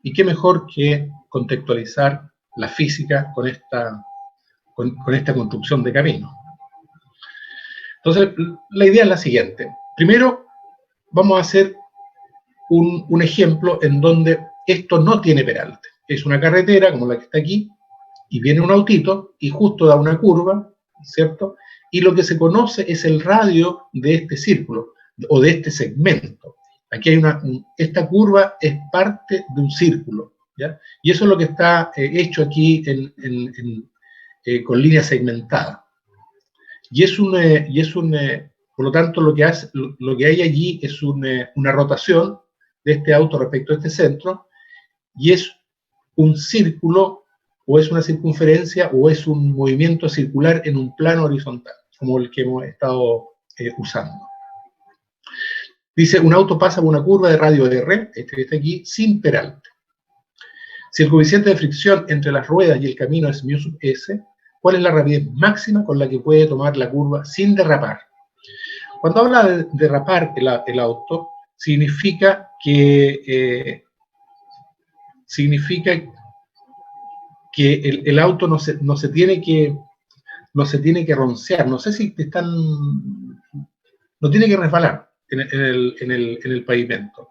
Speaker 1: Y qué mejor que contextualizar la física con esta construcción de camino. Entonces, la idea es la siguiente. Primero, vamos a hacer un ejemplo en donde esto no tiene peralte. Es una carretera como la que está aquí, y viene un autito y justo da una curva, ¿cierto? Y lo que se conoce es el radio de este círculo, o de este segmento. Aquí hay esta curva es parte de un círculo, ¿ya? Y eso es lo que está hecho aquí con línea segmentada. Por lo tanto, lo que hay allí es una rotación de este auto respecto a este centro, y es un círculo, o es una circunferencia, o es un movimiento circular en un plano horizontal, como el que hemos estado usando. Dice, un auto pasa por una curva de radio R, este que está aquí, sin peralte. Si el coeficiente de fricción entre las ruedas y el camino es μ sub s, ¿cuál es la rapidez máxima con la que puede tomar la curva sin derrapar? Cuando habla de derrapar el auto, significa que el auto no se tiene que roncear, no sé si no tiene que resbalar en el pavimento.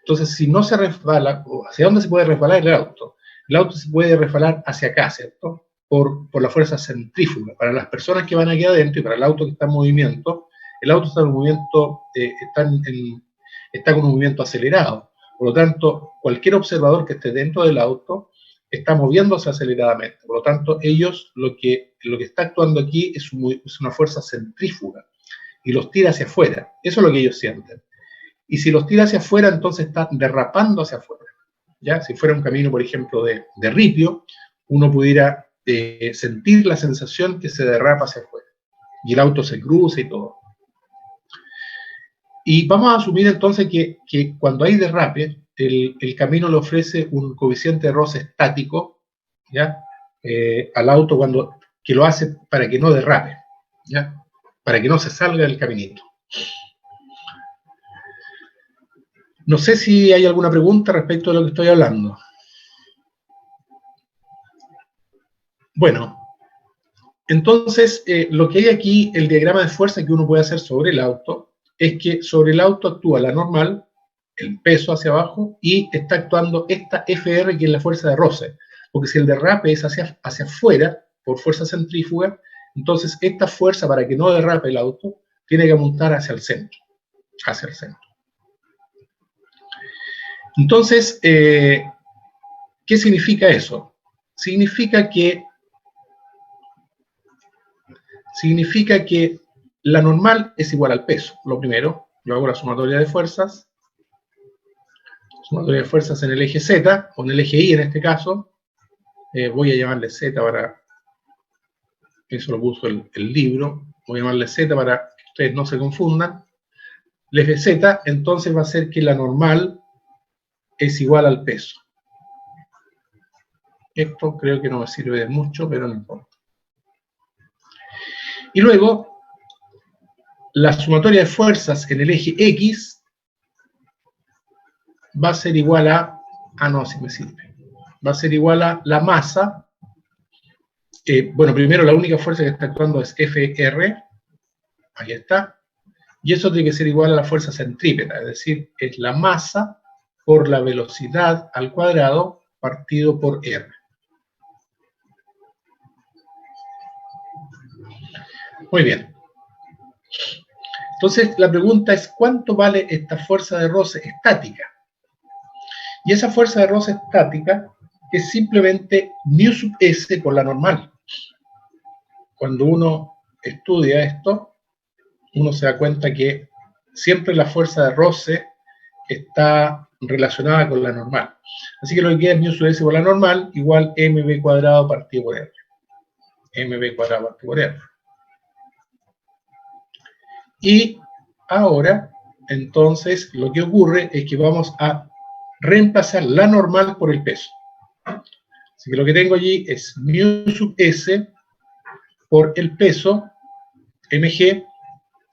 Speaker 1: Entonces, si no se resbala, ¿hacia dónde se puede resbalar el auto? El auto se puede resbalar hacia acá, ¿cierto? Por la fuerza centrífuga. Para las personas que van aquí adentro y para el auto que está en movimiento, el auto está en movimiento, está con un movimiento acelerado. Por lo tanto, cualquier observador que esté dentro del auto está moviéndose aceleradamente. Por lo tanto, ellos, lo que está actuando aquí es una fuerza centrífuga, y los tira hacia afuera. Eso es lo que ellos sienten. Y si los tira hacia afuera, entonces está derrapando hacia afuera, ¿ya? Si fuera un camino, por ejemplo, de ripio, uno pudiera sentir la sensación que se derrapa hacia afuera, y el auto se cruza y todo. Y vamos a asumir entonces que cuando hay derrape, el camino le ofrece un coeficiente de roce estático, ¿ya? Al auto que lo hace para que no derrape, ¿ya? Para que no se salga del caminito. No sé si hay alguna pregunta respecto de lo que estoy hablando. Bueno, entonces lo que hay aquí, el diagrama de fuerza que uno puede hacer sobre el auto, es que sobre el auto actúa la normal, el peso hacia abajo, y está actuando esta FR, que es la fuerza de roce. Porque si el derrape es hacia afuera, por fuerza centrífuga, entonces esta fuerza, para que no derrape el auto, tiene que apuntar hacia el centro. Hacia el centro. Entonces, ¿qué significa eso? Significa que la normal es igual al peso. Lo primero, yo hago la sumatoria de fuerzas en el eje Z, o en el eje Y en este caso. Voy a llamarle Z para, eso lo puso el libro, voy a llamarle Z para que ustedes no se confundan. El eje Z entonces va a ser que la normal es igual al peso. Esto creo que no me sirve de mucho, pero no importa. Y luego, la sumatoria de fuerzas en el eje X va a ser igual a, no, sí me sirve, va a ser igual a la masa, bueno, primero la única fuerza que está actuando es FR, ahí está, y eso tiene que ser igual a la fuerza centrípeta, es decir, es la masa por la velocidad al cuadrado partido por R. Muy bien. Entonces, la pregunta es, ¿cuánto vale esta fuerza de roce estática? Y esa fuerza de roce estática es simplemente μ sub S por la normal. Cuando uno estudia esto, uno se da cuenta que siempre la fuerza de roce está relacionada con la normal. Así que lo que queda es μ sub S por la normal igual mv cuadrado partido por R. mv cuadrado partido por R. Y ahora, entonces, lo que ocurre es que vamos a reemplazar la normal por el peso. Así que lo que tengo allí es μ sub S por el peso, mg,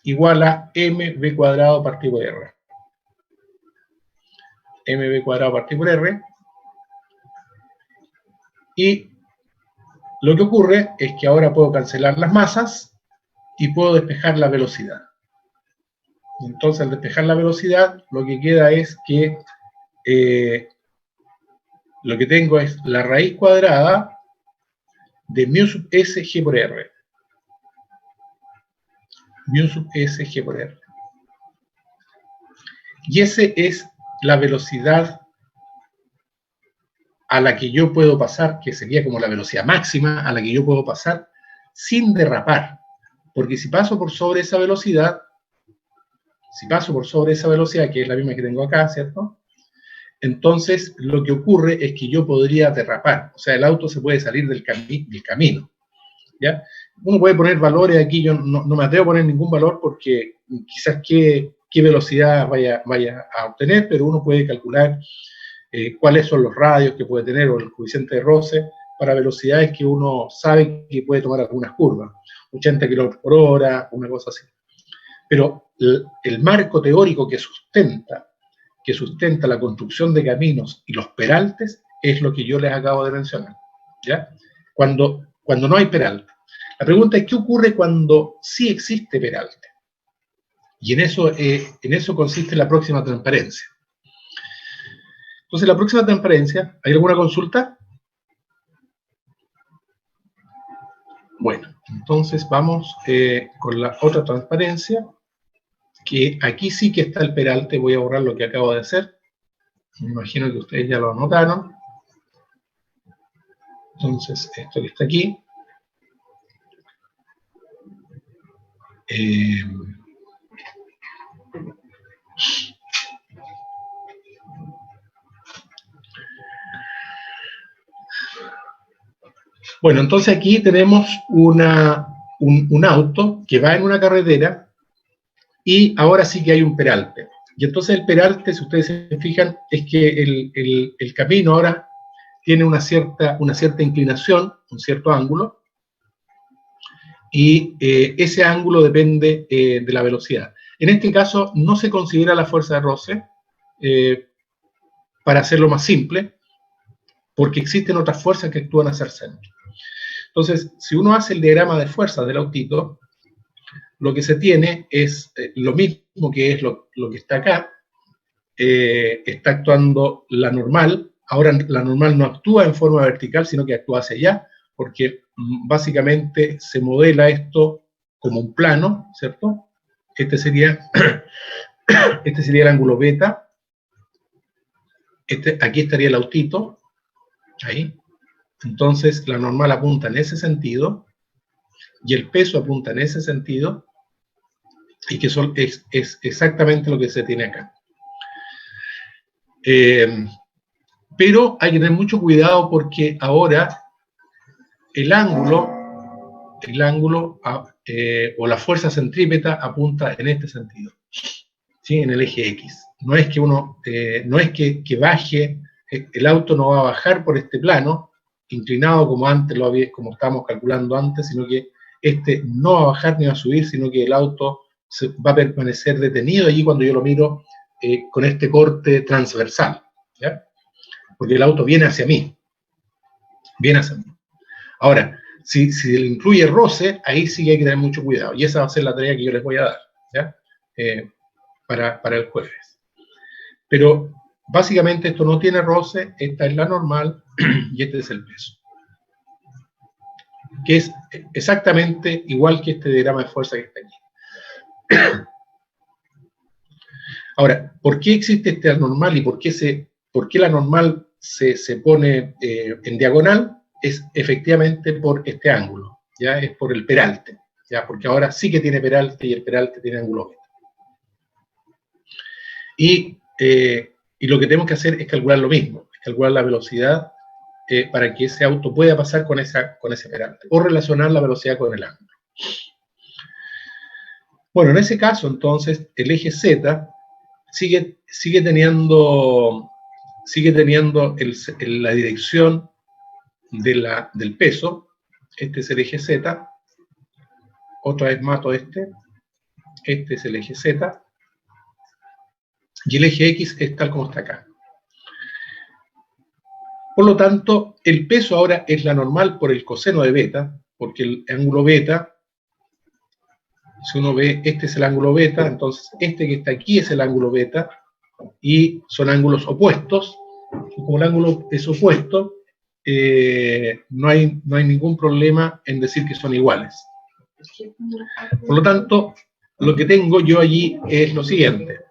Speaker 1: igual a mv cuadrado partido por R. mv cuadrado partido por R. Y lo que ocurre es que ahora puedo cancelar las masas y puedo despejar la velocidad. Entonces, al despejar la velocidad, lo que queda es que lo que tengo es la raíz cuadrada de μ sub S g por R. μ sub S g por R. Y esa es la velocidad a la que yo puedo pasar, que sería como la velocidad máxima a la que yo puedo pasar sin derrapar. Porque si paso por sobre esa velocidad, que es la misma que tengo acá, ¿cierto? Entonces, lo que ocurre es que yo podría derrapar. O sea, el auto se puede salir del camino. ¿Ya? Uno puede poner valores aquí, yo no me atrevo a poner ningún valor porque quizás qué velocidad vaya a obtener, pero uno puede calcular cuáles son los radios que puede tener o el coeficiente de roce para velocidades que uno sabe que puede tomar algunas curvas, 80 km por hora, una cosa así. Pero el marco teórico que sustenta la construcción de caminos y los peraltes es lo que yo les acabo de mencionar. ¿Ya? Cuando no hay peralte. La pregunta es, ¿qué ocurre cuando sí existe peralte? Y en eso consiste la próxima transparencia. Entonces, la próxima transparencia, ¿hay alguna consulta? Bueno, entonces vamos con la otra transparencia, que aquí sí que está el peralte. Voy a borrar lo que acabo de hacer. Me imagino que ustedes ya lo anotaron. Entonces, esto que está aquí. Bueno, entonces aquí tenemos un auto que va en una carretera y ahora sí que hay un peralte. Y entonces el peralte, si ustedes se fijan, es que el camino ahora tiene una cierta inclinación, un cierto ángulo, y ese ángulo depende de la velocidad. En este caso no se considera la fuerza de roce, para hacerlo más simple, porque existen otras fuerzas que actúan hacia el centro. Entonces, si uno hace el diagrama de fuerzas del autito, lo que se tiene es lo mismo que es lo que está acá. Está actuando la normal. Ahora la normal no actúa en forma vertical, sino que actúa hacia allá, porque básicamente se modela esto como un plano, ¿cierto? Este sería el ángulo beta. Aquí estaría el autito, ahí. Entonces la normal apunta en ese sentido, y el peso apunta en ese sentido, y que es exactamente lo que se tiene acá. Pero hay que tener mucho cuidado porque ahora el ángulo o la fuerza centrípeta apunta en este sentido, ¿sí? En el eje X. No es que baje, el auto no va a bajar por este plano, inclinado como estábamos calculando antes, sino que este no va a bajar ni va a subir, sino que el auto va a permanecer detenido allí cuando yo lo miro con este corte transversal, ¿ya? Porque el auto viene hacia mí. Ahora, si le incluye roce, ahí sí que hay que tener mucho cuidado, y esa va a ser la tarea que yo les voy a dar, ¿ya? Para el jueves. Pero básicamente esto no tiene roce, esta es la normal y este es el peso, que es exactamente igual que este diagrama de fuerza que está aquí. Ahora, ¿por qué existe este anormal y por qué la normal se pone en diagonal? Es efectivamente por este ángulo, ¿ya? Es por el peralte, ¿ya? Porque ahora sí que tiene peralte y el peralte tiene ángulo beta. Y lo que tenemos que hacer es calcular lo mismo, es calcular la velocidad para que ese auto pueda pasar con ese peralte, o relacionar la velocidad con el ángulo. Bueno, en ese caso, entonces, el eje Z sigue teniendo la dirección del peso. Este es el eje Z. Otra vez mato este es el eje Z, y el eje X es tal como está acá. Por lo tanto, el peso ahora es la normal por el coseno de beta, porque el ángulo beta, si uno ve, este es el ángulo beta, entonces este que está aquí es el ángulo beta, y son ángulos opuestos, y como el ángulo es opuesto, no hay ningún problema en decir que son iguales. Por lo tanto, lo que tengo yo allí es lo siguiente.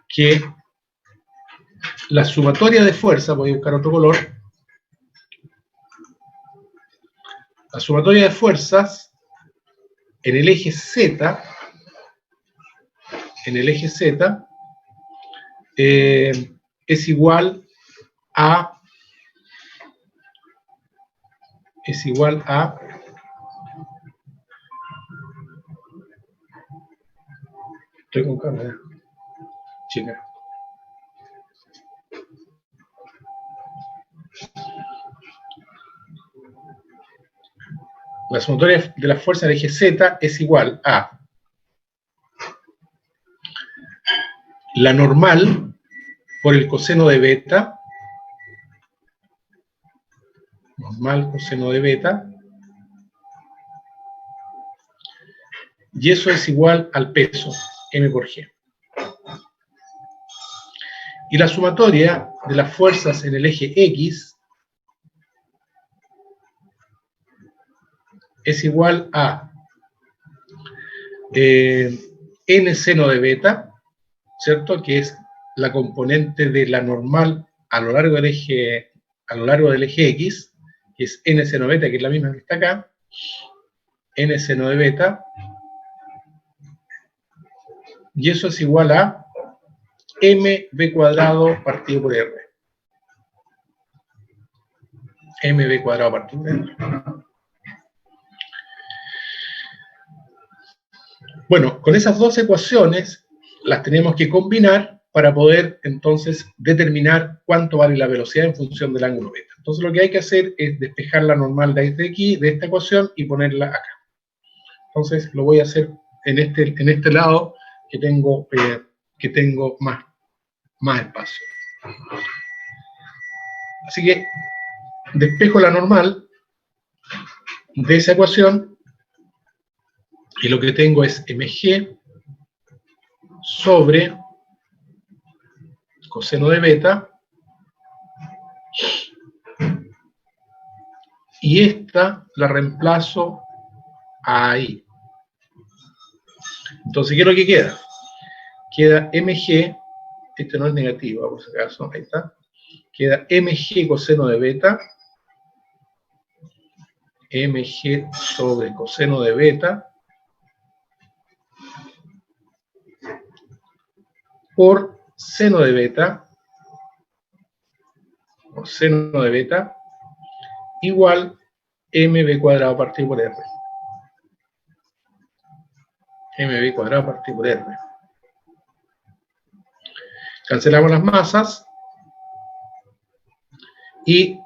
Speaker 1: Que la sumatoria de fuerza, voy a buscar otro color, la sumatoria de fuerzas en el eje Z, es igual a estoy con cámara chica. La sumatoria de las fuerzas del eje Z es igual a la normal por el coseno de beta, normal coseno de beta, y eso es igual al peso, m por g. Y la sumatoria de las fuerzas en el eje X es igual a n seno de beta, ¿cierto? Que es la componente de la normal a lo largo del eje X, que es n seno de beta, que es la misma que está acá, n seno de beta, y eso es igual a mb cuadrado partido por r. mb cuadrado partido por r. Bueno, con esas dos ecuaciones las tenemos que combinar para poder entonces determinar cuánto vale la velocidad en función del ángulo beta. Entonces lo que hay que hacer es despejar la normal de aquí, de esta ecuación, y ponerla acá. Entonces lo voy a hacer en este lado que tengo más espacio. Así que despejo la normal de esa ecuación, y lo que tengo es mg sobre coseno de beta y esta la reemplazo ahí. Entonces, ¿qué es lo que queda? Queda mg, este no es negativo, por si acaso, ahí está. Queda mg coseno de beta, mg sobre coseno de beta, por seno de beta, o seno de beta, igual mb cuadrado partido por r. mb cuadrado partido por r. Cancelamos las masas y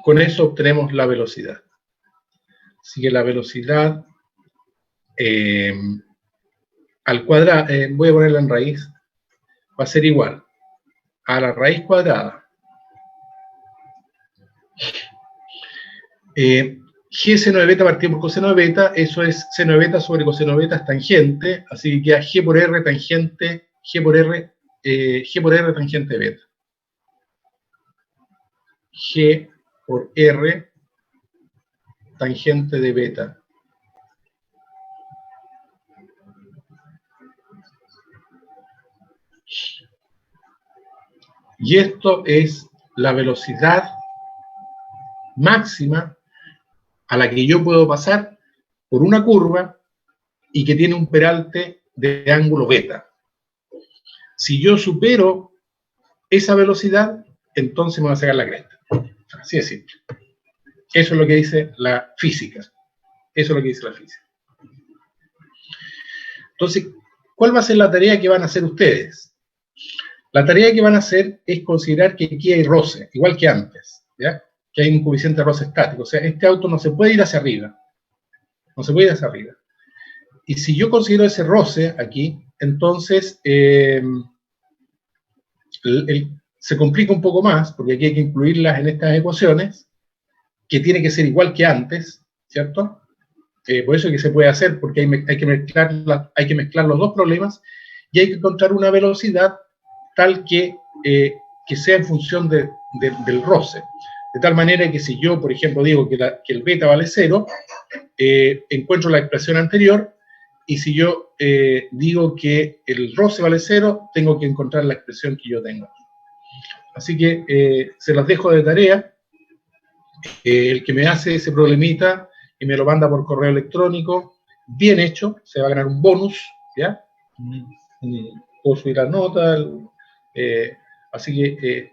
Speaker 1: con eso obtenemos la velocidad. Así que la velocidad al cuadrado, voy a ponerla en raíz, va a ser igual a la raíz cuadrada g seno de beta partido por coseno de beta, eso es seno de beta sobre coseno de beta es tangente, así que queda g por r tangente, g por r tangente de beta. G por r tangente de beta. Y esto es la velocidad máxima a la que yo puedo pasar por una curva y que tiene un peralte de ángulo beta. Si yo supero esa velocidad, entonces me va a sacar la cresta. Así de simple. Eso es lo que dice la física. Eso es lo que dice la física. Entonces, ¿cuál va a ser la tarea que van a hacer ustedes? La tarea que van a hacer es considerar que aquí hay roce, igual que antes, ¿ya? Que hay un coeficiente de roce estático. O sea, este auto no se puede ir hacia arriba. No se puede ir hacia arriba. Y si yo considero ese roce aquí, entonces se complica un poco más, porque aquí hay que incluirlas en estas ecuaciones, que tiene que ser igual que antes, ¿cierto? Por eso es que se puede hacer, porque hay que mezclar los dos problemas y hay que encontrar una velocidad tal que sea en función del roce. De tal manera que si yo, por ejemplo, digo que el beta vale 0, encuentro la expresión anterior, y si yo digo que el roce vale 0, tengo que encontrar la expresión que yo tengo. Así que se las dejo de tarea. El que me hace ese problemita y me lo manda por correo electrónico, bien hecho, se va a ganar un bonus, ¿ya? Puedo subir la nota, así que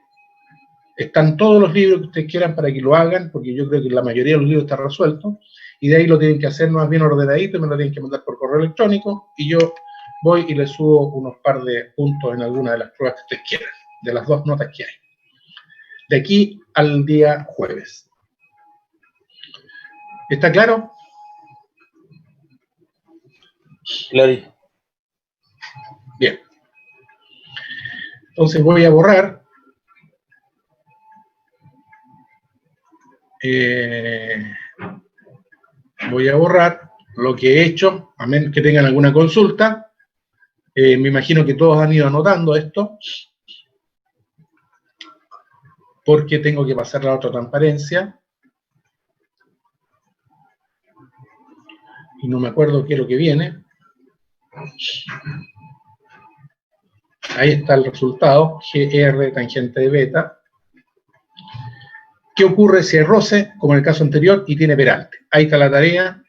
Speaker 1: están todos los libros que ustedes quieran para que lo hagan, porque yo creo que la mayoría de los libros está resuelto, y de ahí lo tienen que hacer más bien ordenadito, y me lo tienen que mandar por correo electrónico, y yo voy y les subo unos par de puntos en alguna de las pruebas que ustedes quieran, de las dos notas que hay. De aquí al día jueves. ¿Está claro?
Speaker 2: Claro.
Speaker 1: Bien. Entonces voy a borrar. Voy a borrar lo que he hecho, a menos que tengan alguna consulta. Me imagino que todos han ido anotando esto, porque tengo que pasar la otra transparencia. Y no me acuerdo qué es lo que viene. Ahí está el resultado, GR tangente de beta. ¿Qué ocurre si hay roce, como en el caso anterior, y tiene peralte? Ahí está la tarea,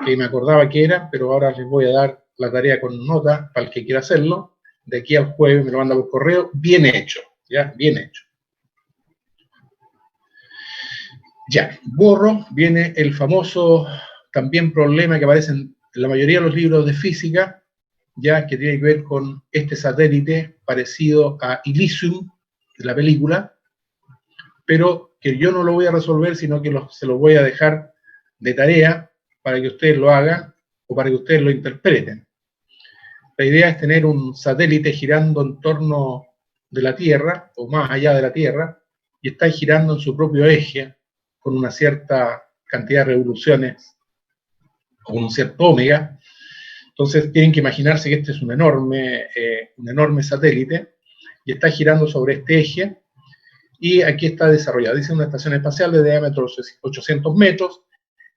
Speaker 1: que me acordaba que era, pero ahora les voy a dar la tarea con nota para el que quiera hacerlo. De aquí al jueves me lo manda por correo, bien hecho, ¿ya? Bien hecho. Ya, borro, viene el famoso también problema que aparece en la mayoría de los libros de física, ya que tiene que ver con este satélite parecido a Elysium, de la película, pero que yo no lo voy a resolver, sino que se lo voy a dejar de tarea para que ustedes lo hagan o para que ustedes lo interpreten. La idea es tener un satélite girando en torno de la Tierra, o más allá de la Tierra, y está girando en su propio eje, con una cierta cantidad de revoluciones, con un cierto ómega. Entonces tienen que imaginarse que este es un enorme satélite, y está girando sobre este eje. y aquí está desarrollado. Dice una estación espacial de diámetro 800 metros,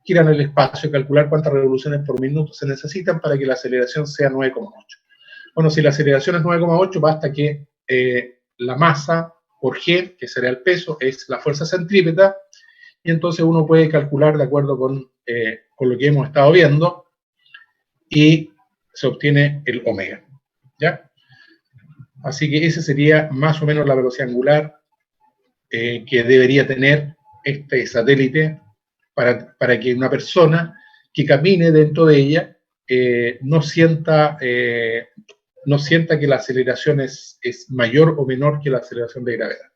Speaker 1: gira en el espacio, calcular cuántas revoluciones por minuto se necesitan para que la aceleración sea 9,8. Bueno, si la aceleración es 9,8, basta que la masa por G, que será el peso, es la fuerza centrípeta, y entonces uno puede calcular de acuerdo con lo que hemos estado viendo, y se obtiene el omega, ¿ya? Así que esa sería más o menos la velocidad angular que debería tener este satélite para que una persona que camine dentro de ella no sienta que la aceleración es mayor o menor que la aceleración de gravedad.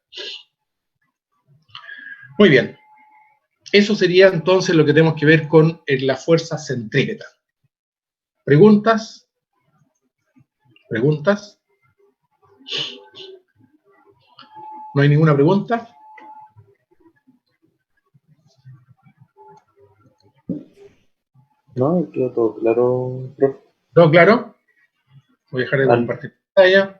Speaker 1: Muy bien, eso sería entonces lo que tenemos que ver con la fuerza centrípeta. ¿Preguntas? ¿Preguntas? ¿No hay ninguna pregunta?
Speaker 2: No, quedó todo claro, profe.
Speaker 1: ¿Todo claro? Voy a dejar de compartir pantalla.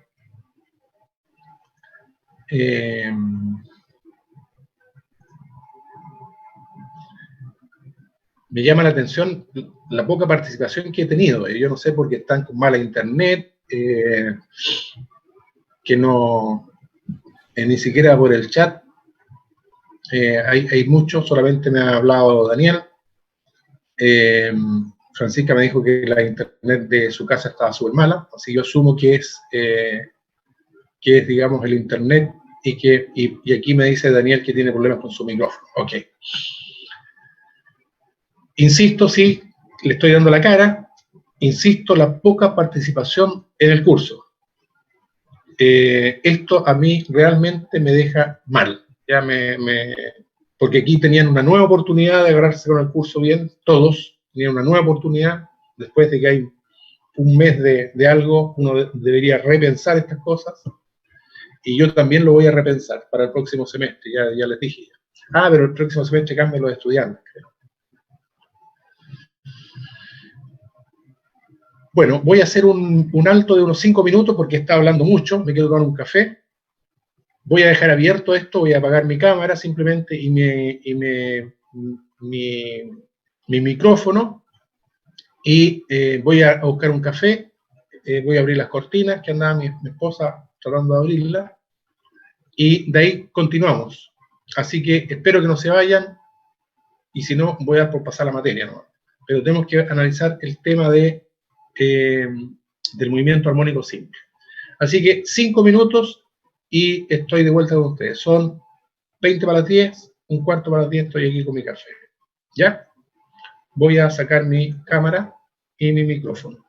Speaker 1: Me llama la atención la poca participación que he tenido. Yo no sé por qué están con mala internet, que no, ni siquiera por el chat hay muchos, solamente me ha hablado Daniel. Francisca me dijo que la internet de su casa estaba súper mala, así yo asumo que es, digamos, el internet, y aquí me dice Daniel que tiene problemas con su micrófono. Ok. Insisto, sí, le estoy dando la cara, insisto, la poca participación en el curso. Esto a mí realmente me deja mal, ya porque aquí tenían una nueva oportunidad de agarrarse con el curso bien, todos tenían una nueva oportunidad, después de que hay un mes de algo, uno debería repensar estas cosas, y yo también lo voy a repensar para el próximo semestre, ya les dije. Pero el próximo semestre cambian los estudiantes, creo. Bueno, voy a hacer un alto de unos 5 minutos porque está hablando mucho, me quedo con un café. Voy a dejar abierto esto, voy a apagar mi cámara simplemente y mi micrófono, y voy a buscar un café, voy a abrir las cortinas que andaba mi esposa tratando de abrirlas, y de ahí continuamos. Así que espero que no se vayan, y si no, voy a por pasar la materia, ¿no? Pero tenemos que analizar el tema del movimiento armónico simple. Así que 5 minutos y estoy de vuelta con ustedes. Son 20 para las 10, un cuarto para las 10 estoy aquí con mi café. ¿Ya? Voy a sacar mi cámara y mi micrófono.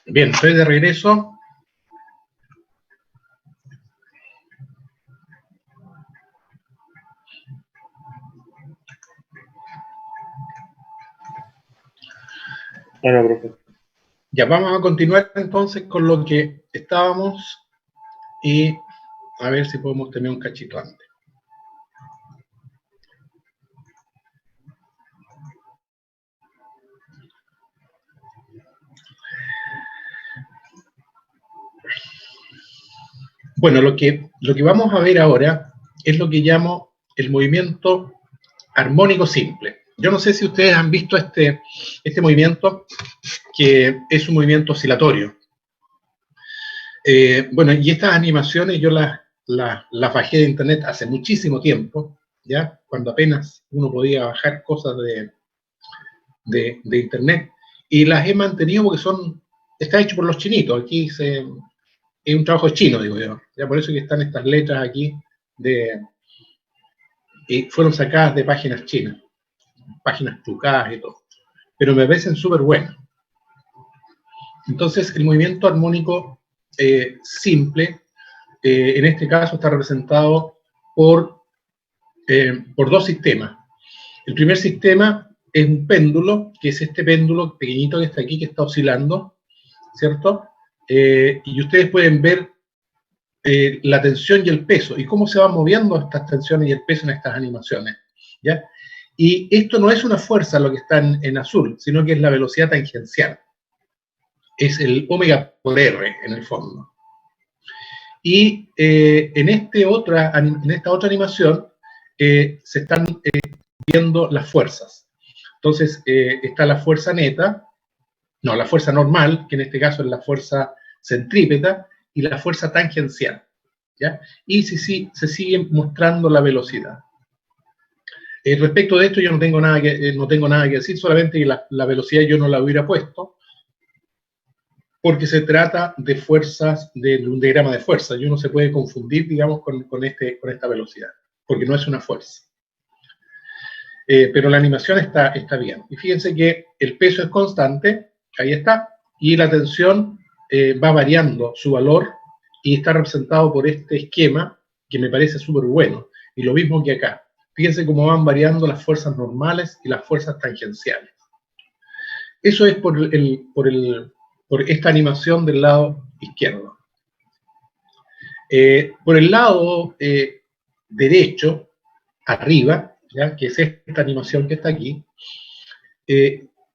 Speaker 1: Bien, estoy de regreso.
Speaker 2: Bueno, profe.
Speaker 1: Ya vamos a continuar entonces con lo que estábamos y a ver si podemos tener un cachito antes. Bueno, lo que vamos a ver ahora es lo que llamo el movimiento armónico simple. Yo no sé si ustedes han visto este movimiento, que es un movimiento oscilatorio. Bueno, y estas animaciones yo las bajé de internet hace muchísimo tiempo, ¿ya? Cuando apenas uno podía bajar cosas de internet, y las he mantenido porque está hecho por los chinitos. Aquí es un trabajo chino, digo yo. Ya por eso que están estas letras aquí y fueron sacadas de páginas chinas, páginas trucadas y todo. Pero me parecen súper buenas. Entonces, el movimiento armónico simple, en este caso, está representado por dos sistemas. El primer sistema es un péndulo, que es este péndulo pequeñito que está aquí, que está oscilando, ¿cierto? Y ustedes pueden ver la tensión y el peso, y cómo se van moviendo estas tensiones y el peso en estas animaciones, ¿ya? Y esto no es una fuerza lo que está en azul, sino que es la velocidad tangencial. Es el omega por R, en el fondo. Y en esta otra animación se están viendo las fuerzas. Entonces, está la fuerza neta, no, la fuerza normal, que en este caso es la fuerza centrípeta, y la fuerza tangencial, ¿ya? Y se sigue mostrando la velocidad. Respecto de esto yo no tengo nada que decir, solamente que la velocidad yo no la hubiera puesto, porque se trata de fuerzas, de un diagrama de fuerza, y uno se puede confundir, digamos, con esta velocidad, porque no es una fuerza. Pero la animación está bien. Y fíjense que el peso es constante, ahí está, y la tensión va variando su valor, y está representado por este esquema, que me parece súper bueno, y lo mismo que acá. Fíjense cómo van variando las fuerzas normales y las fuerzas tangenciales. Eso es por esta animación del lado izquierdo. Por el lado derecho, arriba, ¿ya? Que es esta animación que está aquí,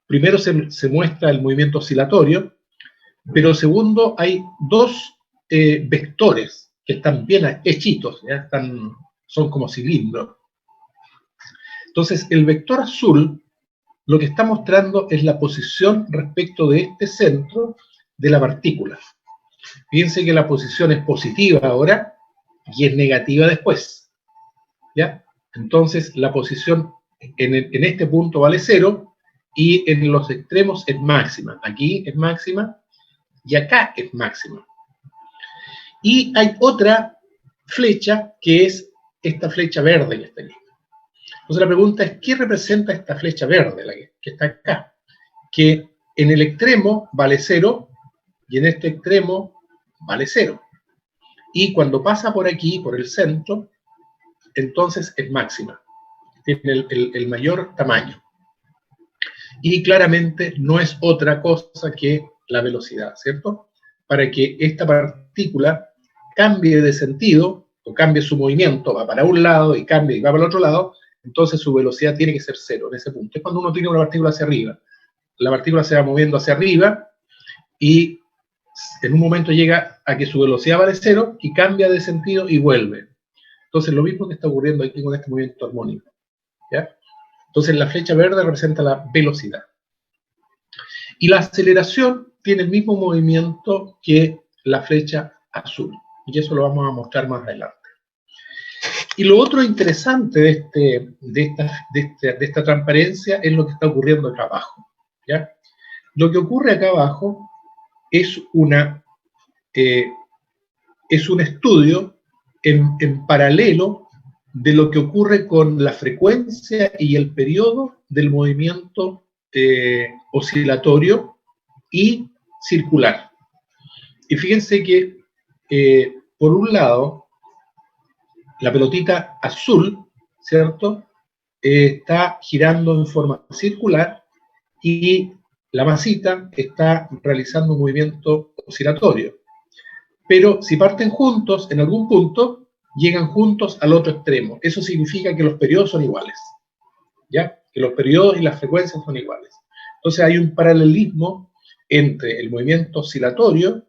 Speaker 1: primero se muestra el movimiento oscilatorio, pero segundo hay dos vectores que están bien hechitos, ¿ya? Son como cilindros. Entonces, el vector azul lo que está mostrando es la posición respecto de este centro de la partícula. Fíjense que la posición es positiva ahora y es negativa después, ¿ya? Entonces, la posición en este punto vale 0 y en los extremos es máxima. Aquí es máxima y acá es máxima. Y hay otra flecha que es esta flecha verde que está aquí. Entonces la pregunta es, ¿qué representa esta flecha verde, la que está acá? Que en el extremo vale 0 y en este extremo vale 0. Y cuando pasa por aquí, por el centro, entonces es máxima. Tiene el mayor tamaño. Y claramente no es otra cosa que la velocidad, ¿cierto? Para que esta partícula cambie de sentido, o cambie su movimiento, va para un lado y cambia y va para el otro lado, entonces su velocidad tiene que ser 0 en ese punto. Es cuando uno tiene una partícula hacia arriba. La partícula se va moviendo hacia arriba y en un momento llega a que su velocidad vale 0 y cambia de sentido y vuelve. Entonces lo mismo que está ocurriendo aquí con este movimiento armónico, ¿ya? Entonces la flecha verde representa la velocidad. Y la aceleración tiene el mismo movimiento que la flecha azul. Y eso lo vamos a mostrar más adelante. Y lo otro interesante de esta transparencia es lo que está ocurriendo acá abajo, ¿ya? Lo que ocurre acá abajo es un estudio en paralelo de lo que ocurre con la frecuencia y el periodo del movimiento oscilatorio y circular. Y fíjense que, por un lado, la pelotita azul, ¿cierto?, está girando en forma circular y la masita está realizando un movimiento oscilatorio. Pero si parten juntos, en algún punto, llegan juntos al otro extremo. Eso significa que los periodos son iguales, ¿ya? Que los periodos y las frecuencias son iguales. Entonces hay un paralelismo entre el movimiento oscilatorio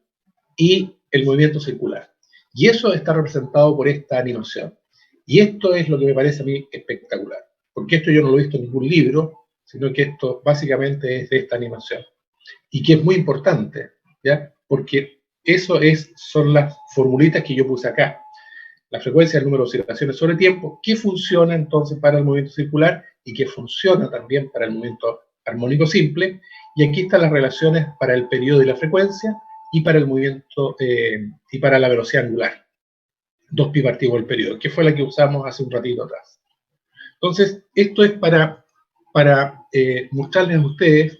Speaker 1: y el movimiento circular. Y eso está representado por esta animación. Y esto es lo que me parece a mí espectacular. Porque esto yo no lo he visto en ningún libro, sino que esto básicamente es de esta animación. Y que es muy importante, ¿ya? Porque eso son las formulitas que yo puse acá. La frecuencia del número de oscilaciones sobre tiempo, que funciona entonces para el movimiento circular y que funciona también para el movimiento armónico simple. Y aquí están las relaciones para el periodo y la frecuencia y para el movimiento y para la velocidad angular. 2pi partido el periodo, que fue la que usamos hace un ratito atrás. Entonces, esto es para mostrarles a ustedes,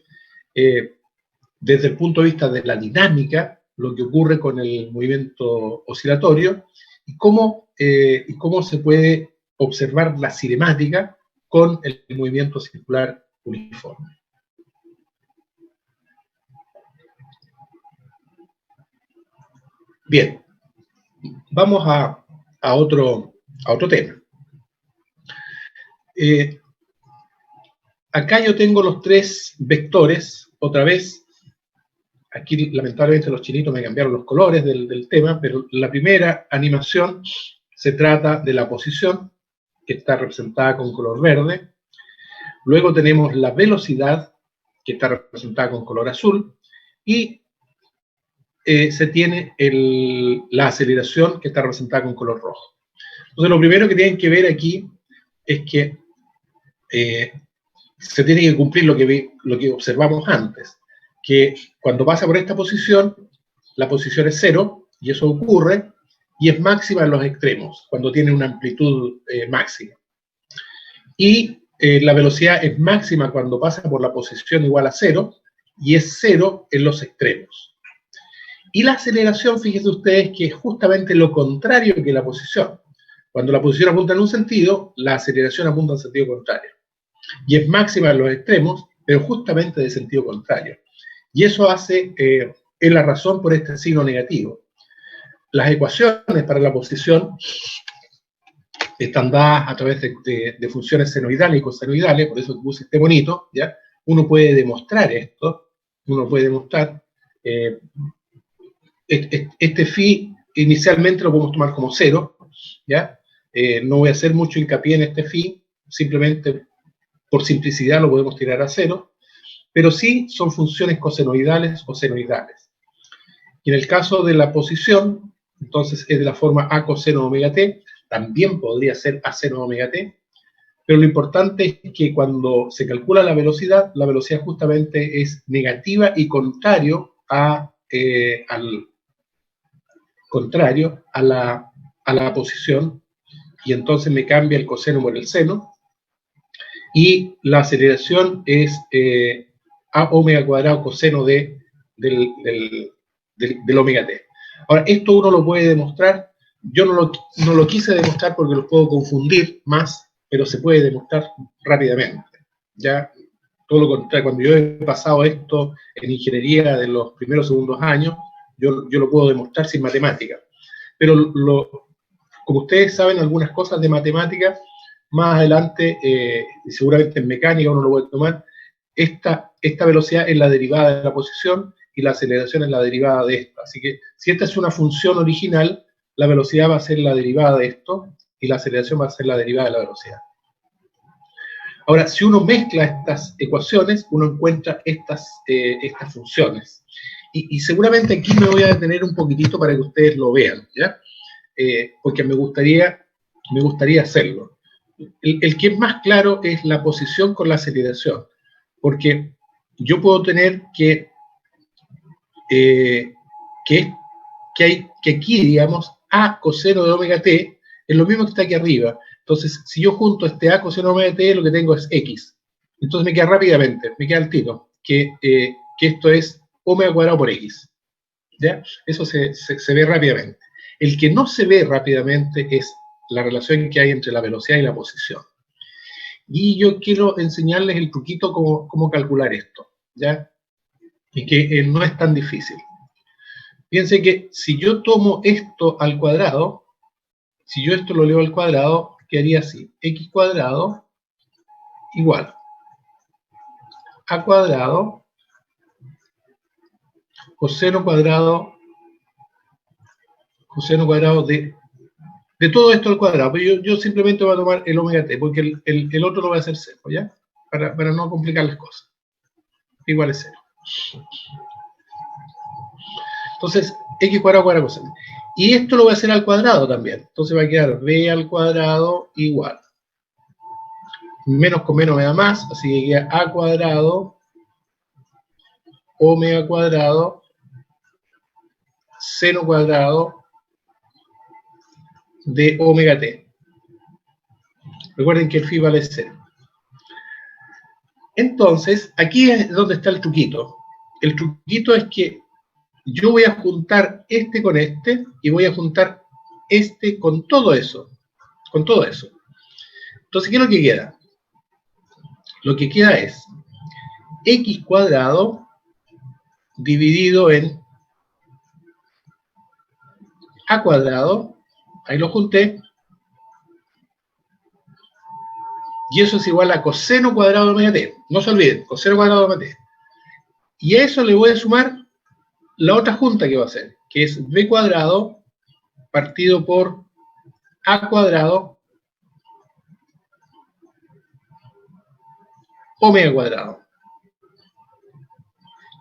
Speaker 1: desde el punto de vista de la dinámica, lo que ocurre con el movimiento oscilatorio y cómo se puede observar la cinemática con el movimiento circular uniforme. Bien, vamos a otro tema. Acá yo tengo los 3 vectores, otra vez. Aquí lamentablemente los chinitos me cambiaron los colores del tema, pero la primera animación se trata de la posición, que está representada con color verde. Luego tenemos la velocidad, que está representada con color azul. Y se tiene la aceleración, que está representada con color rojo. Entonces lo primero que tienen que ver aquí es que se tiene que cumplir lo que observamos antes, que cuando pasa por esta posición, la posición es 0, y eso ocurre, y es máxima en los extremos, cuando tiene una amplitud máxima. Y la velocidad es máxima cuando pasa por la posición igual a 0, y es 0 en los extremos. Y la aceleración, fíjense ustedes que es justamente lo contrario que la posición. Cuando la posición apunta en un sentido, la aceleración apunta en sentido contrario. Y es máxima en los extremos, pero justamente de sentido contrario. Y eso es la razón por este signo negativo. Las ecuaciones para la posición están dadas a través de funciones senoidales y cosenoidales, por eso puse este bonito, ¿ya? Uno puede demostrar esto, este phi inicialmente lo podemos tomar como 0, ¿ya? No voy a hacer mucho hincapié en este phi, simplemente por simplicidad lo podemos tirar a 0, pero sí son funciones cosenoidales o senoidales. Y en el caso de la posición, entonces es de la forma a coseno de omega t, también podría ser a seno de omega t, pero lo importante es que cuando se calcula la velocidad justamente es negativa y contrario a la posición, y entonces me cambia el coseno por el seno, y la aceleración es a omega cuadrado coseno del omega t. Ahora, esto uno lo puede demostrar, yo no lo quise demostrar porque lo puedo confundir más, pero se puede demostrar rápidamente. Ya, todo lo contrario, cuando yo he pasado esto en ingeniería de los primeros o segundos años, yo lo puedo demostrar sin matemática. Pero como ustedes saben algunas cosas de matemática, más adelante, y seguramente en mecánica uno lo puede tomar, esta velocidad es la derivada de la posición y la aceleración es la derivada de esta. Así que si esta es una función original, la velocidad va a ser la derivada de esto y la aceleración va a ser la derivada de la velocidad. Ahora, si uno mezcla estas ecuaciones, uno encuentra estas funciones. Y seguramente aquí me voy a detener un poquitito para que ustedes lo vean, ¿ya? Porque me gustaría hacerlo. El que es más claro es la posición con la aceleración, porque yo puedo tener que aquí, digamos, a coseno de omega t es lo mismo que está aquí arriba. Entonces, si yo junto este a coseno de omega t, lo que tengo es x. Entonces me queda rápidamente, me queda al tiro, que esto es omega cuadrado por x. ¿Ya? Eso se ve rápidamente. El que no se ve rápidamente es la relación que hay entre la velocidad y la posición. Y yo quiero enseñarles el truquito cómo calcular esto, ¿ya? Y que no es tan difícil. Fíjense que si yo tomo esto al cuadrado, si yo esto lo leo al cuadrado, quedaría así: x cuadrado igual a cuadrado coseno cuadrado de todo esto al cuadrado. Pero yo simplemente voy a tomar el omega t, porque el otro lo voy a hacer cero, ¿ya? Para no complicar las cosas. Igual es cero. Entonces, x cuadrado coseno. Y esto lo voy a hacer al cuadrado también. Entonces va a quedar b al cuadrado igual. Menos con menos me da más, así que queda a cuadrado omega cuadrado seno cuadrado de omega t. Recuerden que el phi vale 0. Entonces, aquí es donde está el truquito. El truquito es que yo voy a juntar este con este y voy a juntar este con todo eso. Con todo eso. Entonces, ¿qué es lo que queda? Lo que queda es x cuadrado dividido en a cuadrado, ahí lo junté, y eso es igual a coseno cuadrado de omega t. No se olviden, coseno cuadrado de omega t. Y a eso le voy a sumar la otra junta que va a hacer, que es b cuadrado partido por a cuadrado omega cuadrado.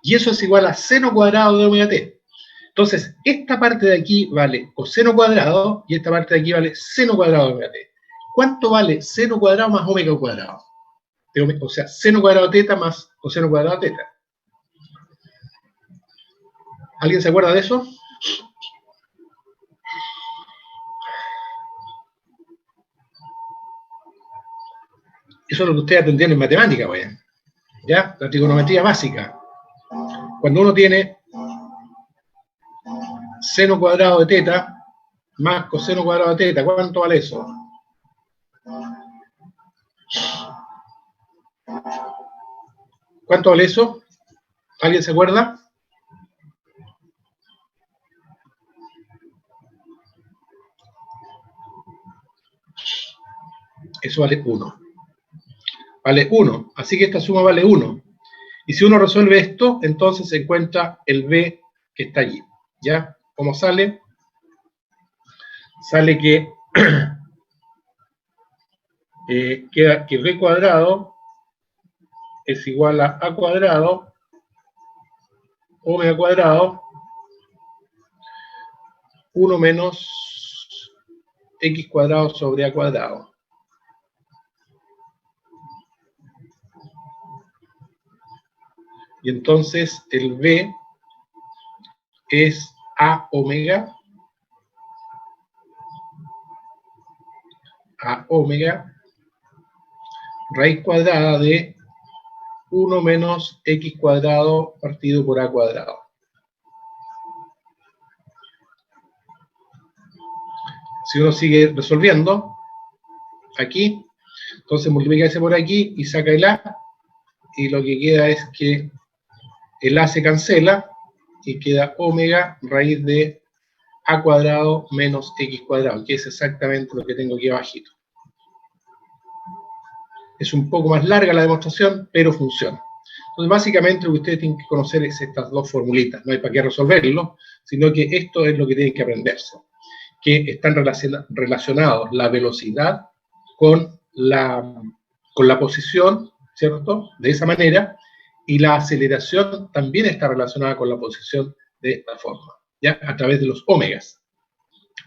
Speaker 1: Y eso es igual a seno cuadrado de omega t. Entonces, esta parte de aquí vale coseno cuadrado y esta parte de aquí vale seno cuadrado de omega t. ¿Cuánto vale seno cuadrado más omega cuadrado? O sea, seno cuadrado de teta más coseno cuadrado de teta. ¿Alguien se acuerda de eso? Eso es lo que ustedes aprendieron en matemática, pues. ¿Ya? La trigonometría básica. Cuando uno tiene seno cuadrado de teta más coseno cuadrado de teta, ¿cuánto vale eso? ¿Cuánto vale eso? ¿Alguien se acuerda? Eso vale 1. Vale 1. Así que esta suma vale 1. Y si uno resuelve esto, entonces se encuentra el b que está allí. ¿Ya? ¿Cómo sale? Sale que queda que b cuadrado es igual a cuadrado omega cuadrado 1 menos x cuadrado sobre a cuadrado. Y entonces el b es a omega raíz cuadrada de 1 menos x cuadrado partido por a cuadrado. Si uno sigue resolviendo, aquí, entonces multiplica ese por aquí y saca el a, y lo que queda es que el a se cancela y queda omega raíz de a cuadrado menos x cuadrado, que es exactamente lo que tengo aquí abajito. Es un poco más larga la demostración, pero funciona. Entonces, básicamente lo que ustedes tienen que conocer es estas dos formulitas. No hay para qué resolverlo, sino que esto es lo que tienen que aprenderse. Que están relacionados la velocidad con la posición, ¿cierto? De esa manera, y la aceleración también está relacionada con la posición de esta forma, ¿ya? A través de los omegas.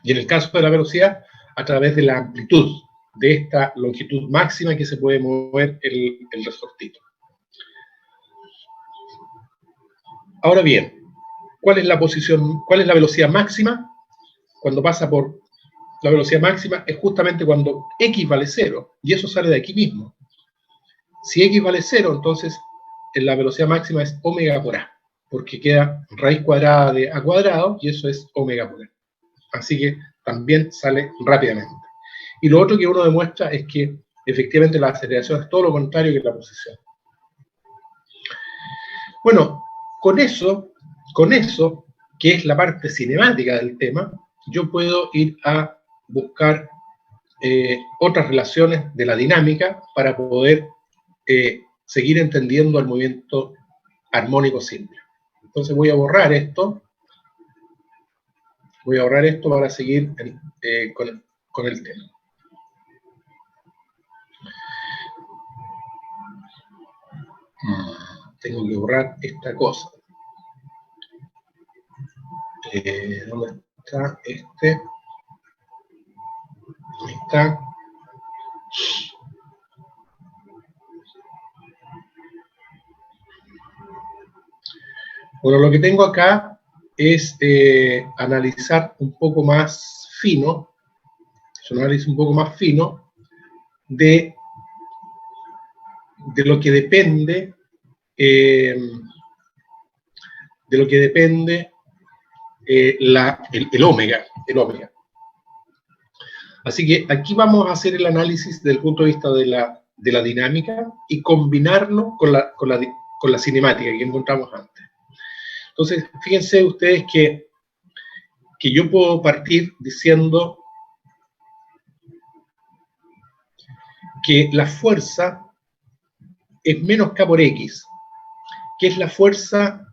Speaker 1: Y en el caso de la velocidad, a través de la amplitud de esta longitud máxima que se puede mover el resortito. Ahora bien, ¿cuál es la velocidad máxima? Cuando pasa por la velocidad máxima es justamente cuando x vale 0, y eso sale de aquí mismo. Si x vale 0, entonces la velocidad máxima es omega por a, porque queda raíz cuadrada de a cuadrado, y eso es omega por n. Así que también sale rápidamente. Y lo otro que uno demuestra es que efectivamente la aceleración es todo lo contrario que la posición. Bueno, con eso, que es la parte cinemática del tema, yo puedo ir a buscar otras relaciones de la dinámica para poder seguir entendiendo el movimiento armónico simple. Entonces voy a borrar esto. Voy a borrar esto para seguir con el tema. Tengo que borrar esta cosa. ¿Dónde está este? Ahí está. Bueno, lo que tengo acá es analizar un poco más fino, es un análisis un poco más fino de lo que depende el omega. Así que aquí vamos a hacer el análisis desde el punto de vista de la dinámica y combinarlo con la cinemática que encontramos antes. Entonces, fíjense ustedes que yo puedo partir diciendo que la fuerza es menos K por X, que es la fuerza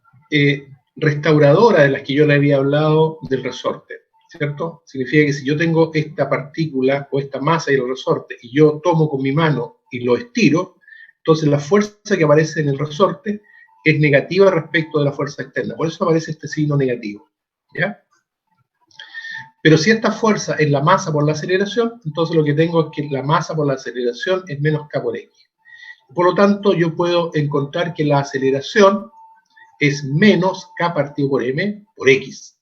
Speaker 1: restauradora de las que yo le había hablado del resorte, ¿cierto? Significa que si yo tengo esta partícula o esta masa y el resorte y yo tomo con mi mano y lo estiro, entonces la fuerza que aparece en el resorte es negativa respecto de la fuerza externa. Por eso aparece este signo negativo, ¿ya? Pero si esta fuerza es la masa por la aceleración, entonces lo que tengo es que la masa por la aceleración es menos K por X. Por lo tanto, yo puedo encontrar que la aceleración es menos K partido por M por X.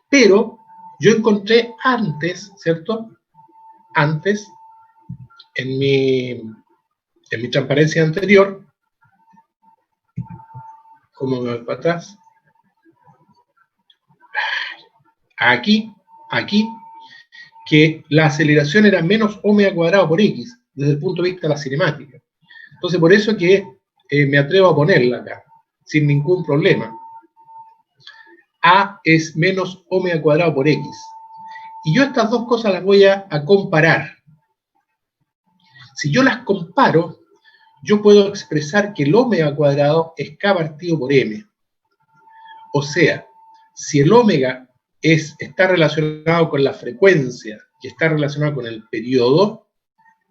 Speaker 1: Pero yo encontré antes, ¿cierto? Antes, en mi transparencia anterior, ¿cómo me voy para atrás? Aquí, que la aceleración era menos omega cuadrado por X, desde el punto de vista de la cinemática. Entonces, por eso que me atrevo a ponerla acá, sin ningún problema. A es menos omega cuadrado por X. Y yo estas dos cosas las voy a comparar. Si yo las comparo, yo puedo expresar que el omega cuadrado es K partido por M. O sea, si el omega está relacionado con la frecuencia y está relacionado con el periodo,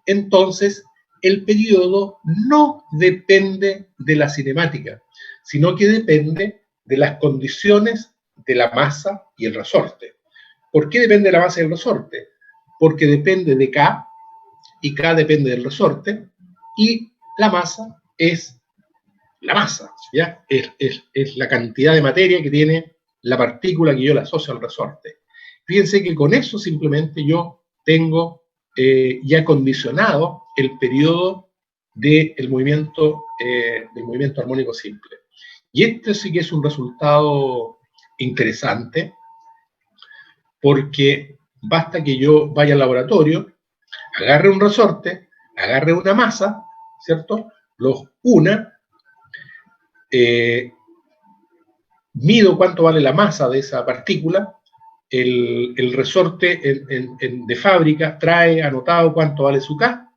Speaker 1: entonces el periodo no depende de la cinemática, sino que depende de las condiciones de la masa y el resorte. ¿Por qué depende de la masa y el resorte? Porque depende de K, y K depende del resorte, y la masa es la masa, ¿ya? Es la cantidad de materia que tiene la partícula que yo le asocio al resorte. Fíjense que con eso simplemente yo tengo ya condicionado el periodo del movimiento armónico simple. Y este sí que es un resultado interesante, porque basta que yo vaya al laboratorio, agarre un resorte, agarre una masa, ¿cierto? Los una, mido cuánto vale la masa de esa partícula, el resorte de fábrica trae anotado cuánto vale su K,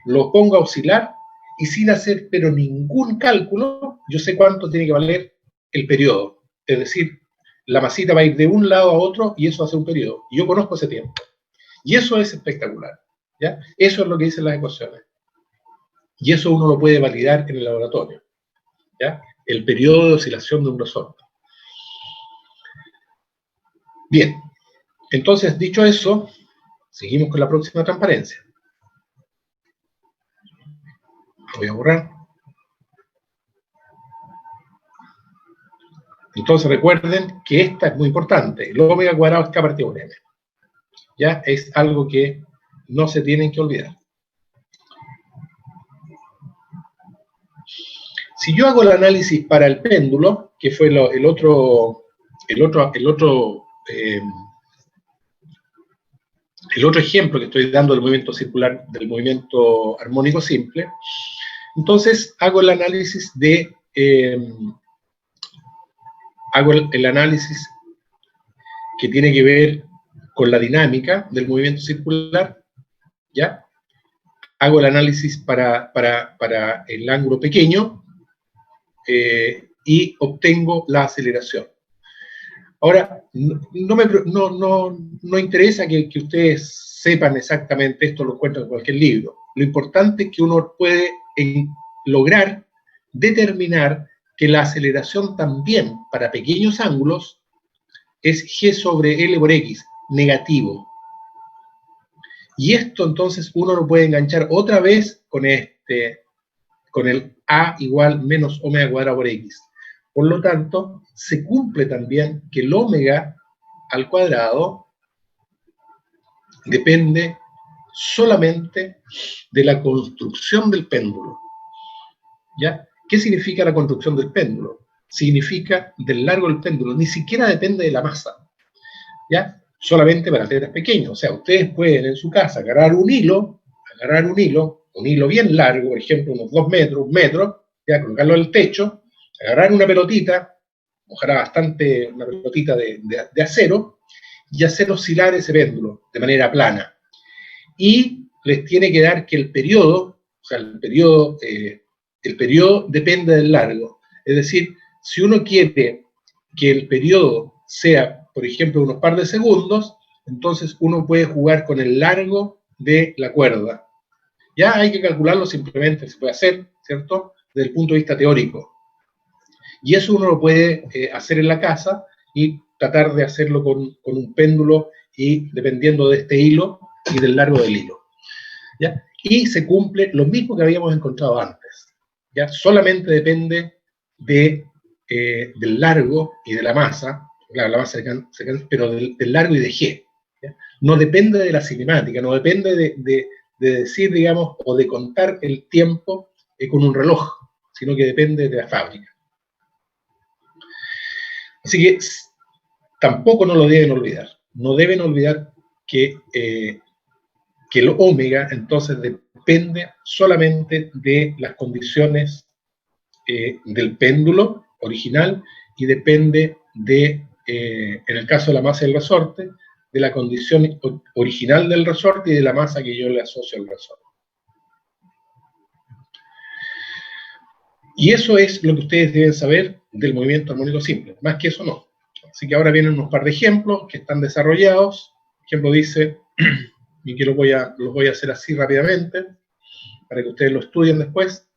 Speaker 1: lo pongo a oscilar y sin hacer pero ningún cálculo, yo sé cuánto tiene que valer el periodo. Es decir, la masita va a ir de un lado a otro y eso hace un periodo. Y yo conozco ese tiempo. Y eso es espectacular, ¿ya? Eso es lo que dicen las ecuaciones. Y eso uno lo puede validar en el laboratorio, ¿ya? El periodo de oscilación de un resorte. Bien, entonces, dicho eso, seguimos con la próxima transparencia. Voy a borrar. Entonces recuerden que esta es muy importante. El omega cuadrado es K partido por M. Ya es algo que no se tienen que olvidar. Si yo hago el análisis para el péndulo, que fue el otro ejemplo que estoy dando del movimiento circular, del movimiento armónico simple, entonces hago el análisis el análisis que tiene que ver con la dinámica del movimiento circular, ¿ya? Hago el análisis para el ángulo pequeño y obtengo la aceleración. Ahora, no interesa que ustedes sepan exactamente esto, lo encuentran en cualquier libro. Lo importante es que uno puede lograr determinar que la aceleración también para pequeños ángulos es g sobre L por x, negativo. Y esto entonces uno lo puede enganchar otra vez con el a igual menos omega cuadrado por x. Por lo tanto, se cumple también que el omega al cuadrado depende solamente de la construcción del péndulo. ¿Ya? ¿Qué significa la construcción del péndulo? Significa del largo del péndulo, ni siquiera depende de la masa. ¿Ya? Solamente para letras pequeñas. O sea, ustedes pueden en su casa agarrar un hilo bien largo, por ejemplo, unos 2 metros, 1 metro, ya colocarlo en el techo, agarrar una pelotita, ojalá bastante, una pelotita de acero, y hacer oscilar ese péndulo de manera plana. Y les tiene que dar que el periodo, o sea, el periodo depende del largo. Es decir, si uno quiere que el periodo sea, por ejemplo, unos par de segundos, entonces uno puede jugar con el largo de la cuerda. Ya hay que calcularlo, simplemente se puede hacer, ¿cierto?, desde el punto de vista teórico. Y eso uno lo puede hacer en la casa y tratar de hacerlo con un péndulo y dependiendo de este hilo y del largo del hilo. ¿Ya? Y se cumple lo mismo que habíamos encontrado antes. ¿Ya? Solamente depende del largo y de la masa, claro, la masa pero del largo y de G. ¿Ya? No depende de la cinemática, no depende de decir, digamos, o de contar el tiempo con un reloj, sino que depende de la fábrica. Así que tampoco no lo deben olvidar. No deben olvidar que el omega entonces depende solamente de las condiciones del péndulo original y depende de, en el caso de la masa del resorte, de la condición original del resorte y de la masa que yo le asocio al resorte. Y eso es lo que ustedes deben saber del movimiento armónico simple, más que eso no. Así que ahora vienen unos par de ejemplos que están desarrollados. El ejemplo dice, y que los voy a hacer así rápidamente, para que ustedes lo estudien después.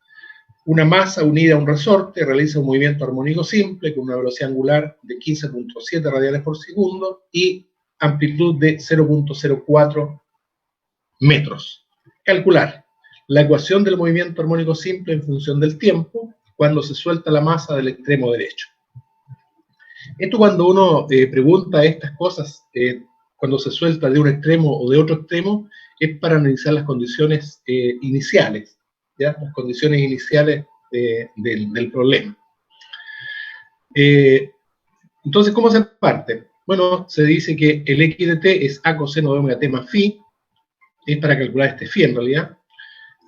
Speaker 1: Una masa unida a un resorte realiza un movimiento armónico simple con una velocidad angular de 15.7 radianes por segundo y amplitud de 0.04 metros. Calcular la ecuación del movimiento armónico simple en función del tiempo cuando se suelta la masa del extremo derecho. Esto cuando uno pregunta estas cosas, cuando se suelta de un extremo o de otro extremo, es para analizar las condiciones iniciales, ¿ya? Las condiciones iniciales del problema. Entonces, ¿cómo se parte? Bueno, se dice que el x de t es a coseno de omega t más phi, es para calcular este phi en realidad.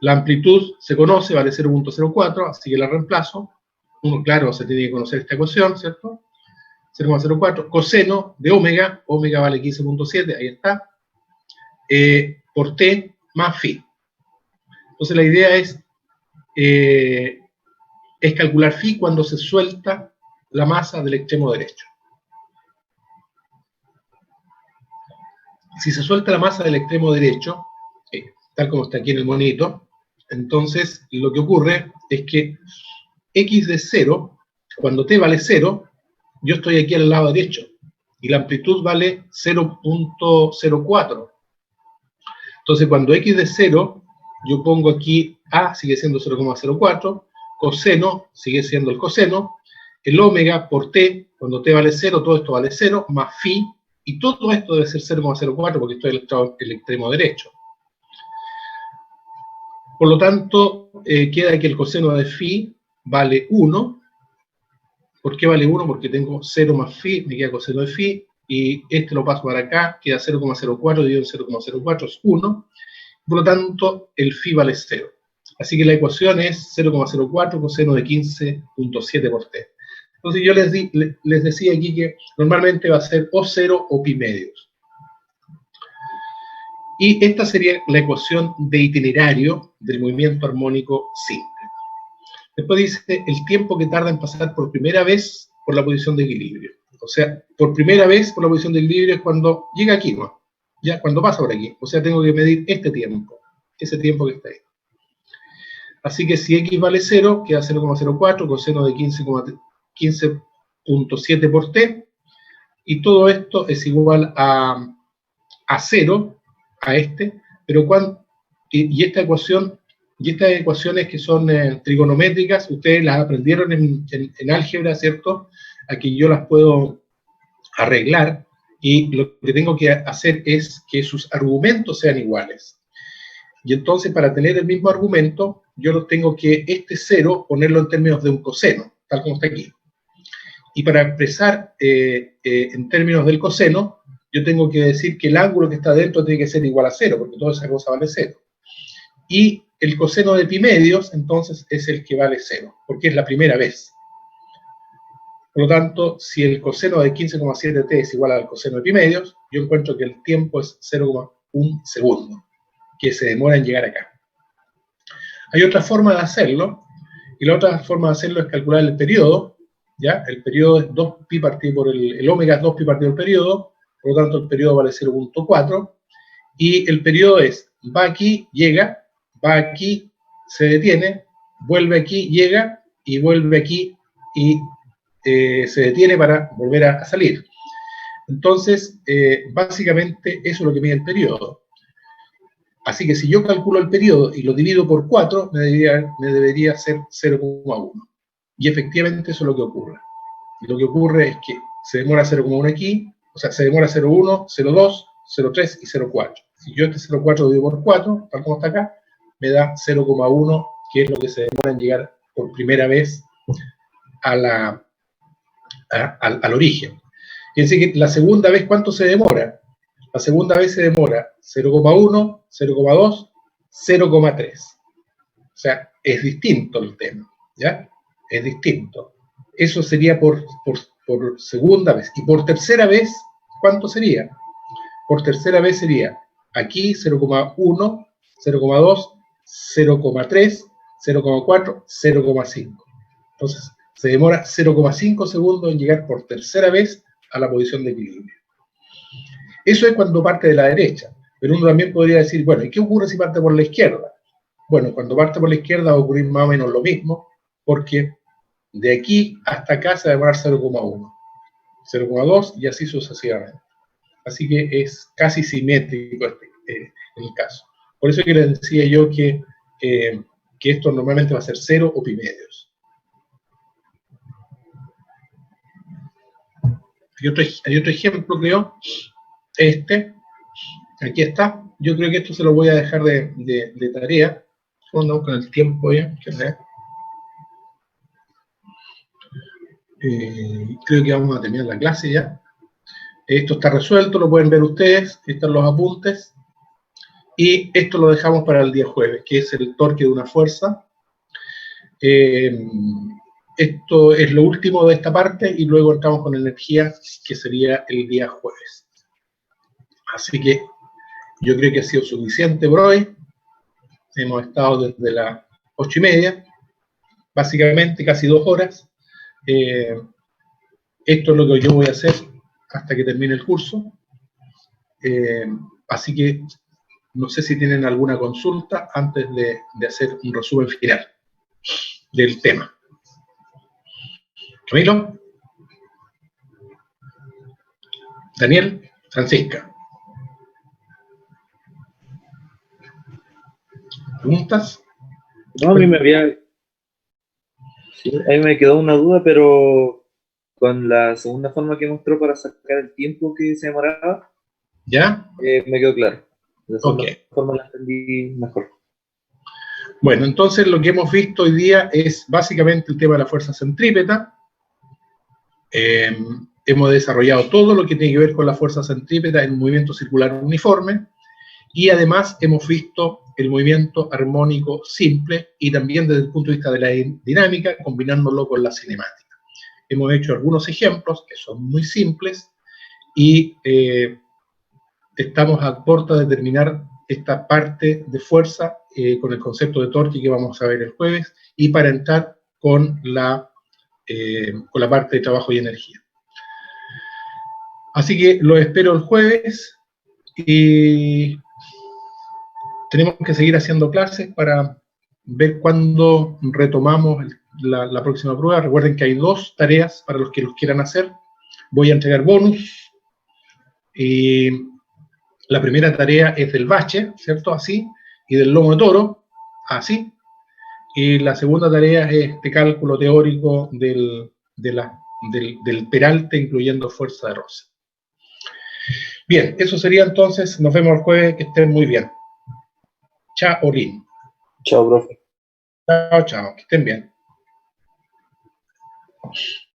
Speaker 1: La amplitud se conoce, vale 0.04, así que la reemplazo. Uno, claro, se tiene que conocer esta ecuación, ¿cierto? 0.04, coseno de omega, omega vale 15.7, ahí está, por t más phi. Entonces la idea es calcular phi cuando se suelta la masa del extremo derecho. Si se suelta la masa del extremo derecho, tal como está aquí en el monito, entonces lo que ocurre es que x de 0, cuando t vale 0, yo estoy aquí al lado derecho, y la amplitud vale 0.04. Entonces, cuando x de 0, yo pongo aquí a, sigue siendo 0.04, coseno, sigue siendo el coseno, el omega por t, cuando t vale 0, todo esto vale 0, más phi, y todo esto debe ser 0.04 porque estoy en el extremo derecho. Por lo tanto, queda que el coseno de phi vale 1. ¿Por qué vale 1? Porque tengo 0 más phi, me queda coseno de phi, y este lo paso para acá, queda 0,04 dividido en 0,04 es 1, por lo tanto el phi vale 0. Así que la ecuación es 0,04 coseno de 15.7 por t. Entonces yo les decía aquí que normalmente va a ser o 0 o pi medios. Y esta sería la ecuación de itinerario del movimiento armónico simple. Después dice el tiempo que tarda en pasar por primera vez por la posición de equilibrio. O sea, por primera vez por la posición de equilibrio es cuando llega aquí, ¿no? Ya cuando pasa por aquí. O sea, tengo que medir este tiempo, ese tiempo que está ahí. Así que si x vale 0, queda 0,04 coseno de 15.7 por t, y todo esto es igual a 0, a este, pero y estas ecuaciones que son trigonométricas, ustedes las aprendieron en álgebra, ¿cierto? Aquí yo las puedo arreglar, y lo que tengo que hacer es que sus argumentos sean iguales. Y entonces, para tener el mismo argumento, yo tengo que este 0 ponerlo en términos de un coseno, tal como está aquí. Y para expresar en términos del coseno, yo tengo que decir que el ángulo que está dentro tiene que ser igual a 0, porque toda esa cosa vale 0. Y el coseno de pi medios, entonces, es el que vale 0, porque es la primera vez. Por lo tanto, si el coseno de 15,7t es igual al coseno de pi medios, yo encuentro que el tiempo es 0,1 segundo, que se demora en llegar acá. Hay otra forma de hacerlo, y la otra forma de hacerlo es calcular el periodo, ¿ya? El periodo es 2pi partido por el omega es 2pi partido por el periodo, por lo tanto el periodo vale 0,4, y el periodo es, va aquí, llega, va aquí, se detiene, vuelve aquí, llega, y vuelve aquí, y se detiene para volver a salir. Entonces, básicamente eso es lo que mide el periodo. Así que si yo calculo el periodo y lo divido por 4, me debería ser 0,1. Y efectivamente eso es lo que ocurre. Y lo que ocurre es que se demora 0,1 aquí, o sea, se demora 0,1, 0,2, 0,3 y 0,4. Si yo este 0,4 lo divido por 4, tal como está acá, me da 0,1, que es lo que se demora en llegar por primera vez al origen. Es decir, que la segunda vez, ¿cuánto se demora? La segunda vez se demora 0,1, 0,2, 0,3. O sea, es distinto el tema, ¿ya? Es distinto. Eso sería por segunda vez. Y por tercera vez, ¿cuánto sería? Por tercera vez sería aquí 0,1, 0,2, 0,3, 0,4, 0,5. Entonces, se demora 0,5 segundos en llegar por tercera vez a la posición de equilibrio. Eso es cuando parte de la derecha, pero uno también podría decir, bueno, ¿y qué ocurre si parte por la izquierda? Bueno, cuando parte por la izquierda va a ocurrir más o menos lo mismo, porque de aquí hasta acá se va a demorar 0,1, 0,2 y así sucesivamente. Así que es casi simétrico en el caso. Por eso que les decía yo que esto normalmente va a ser 0 o pi medios. Hay otro ejemplo, creo, aquí está. Yo creo que esto se lo voy a dejar de tarea. Andamos con el tiempo ya, creo que vamos a terminar la clase ya. Esto está resuelto, lo pueden ver ustedes, aquí están los apuntes. Y esto lo dejamos para el día jueves, que es el torque de una fuerza. Esto es lo último de esta parte y luego entramos con energía, que sería el día jueves. Así que yo creo que ha sido suficiente por hoy. Hemos estado desde las 8:30, básicamente casi 2 horas. Esto es lo que yo voy a hacer hasta que termine el curso. Así que no sé si tienen alguna consulta antes de hacer un resumen final del tema. Camilo, Daniel, Francisca. ¿Preguntas?
Speaker 2: No, a mí sí, ahí me quedó una duda, pero con la segunda forma que mostró para sacar el tiempo que se demoraba,
Speaker 1: ¿Ya?
Speaker 2: me quedó claro. La segunda
Speaker 1: Ok.
Speaker 2: forma la entendí mejor.
Speaker 1: Bueno, entonces lo que hemos visto hoy día es básicamente el tema de la fuerza centrípeta. Hemos desarrollado todo lo que tiene que ver con la fuerza centrípeta en un movimiento circular uniforme, y además hemos visto el movimiento armónico simple y también desde el punto de vista de la dinámica, combinándolo con la cinemática. Hemos hecho algunos ejemplos que son muy simples y estamos a puerta de terminar esta parte de fuerza con el concepto de torque que vamos a ver el jueves, y para entrar con la parte de trabajo y energía. Así que los espero el jueves, y tenemos que seguir haciendo clases para ver cuándo retomamos la próxima prueba. Recuerden que hay 2 tareas para los que los quieran hacer. Voy a entregar bonus. Y la primera tarea es del bache, ¿cierto? Así. Y del lomo de toro, así. Y la segunda tarea es este cálculo teórico del peralte, incluyendo fuerza de roce. Bien, eso sería entonces. Nos vemos el jueves. Que estén muy bien. Chao, Lin.
Speaker 2: Chao, profe.
Speaker 1: Chao, chao. Que estén bien.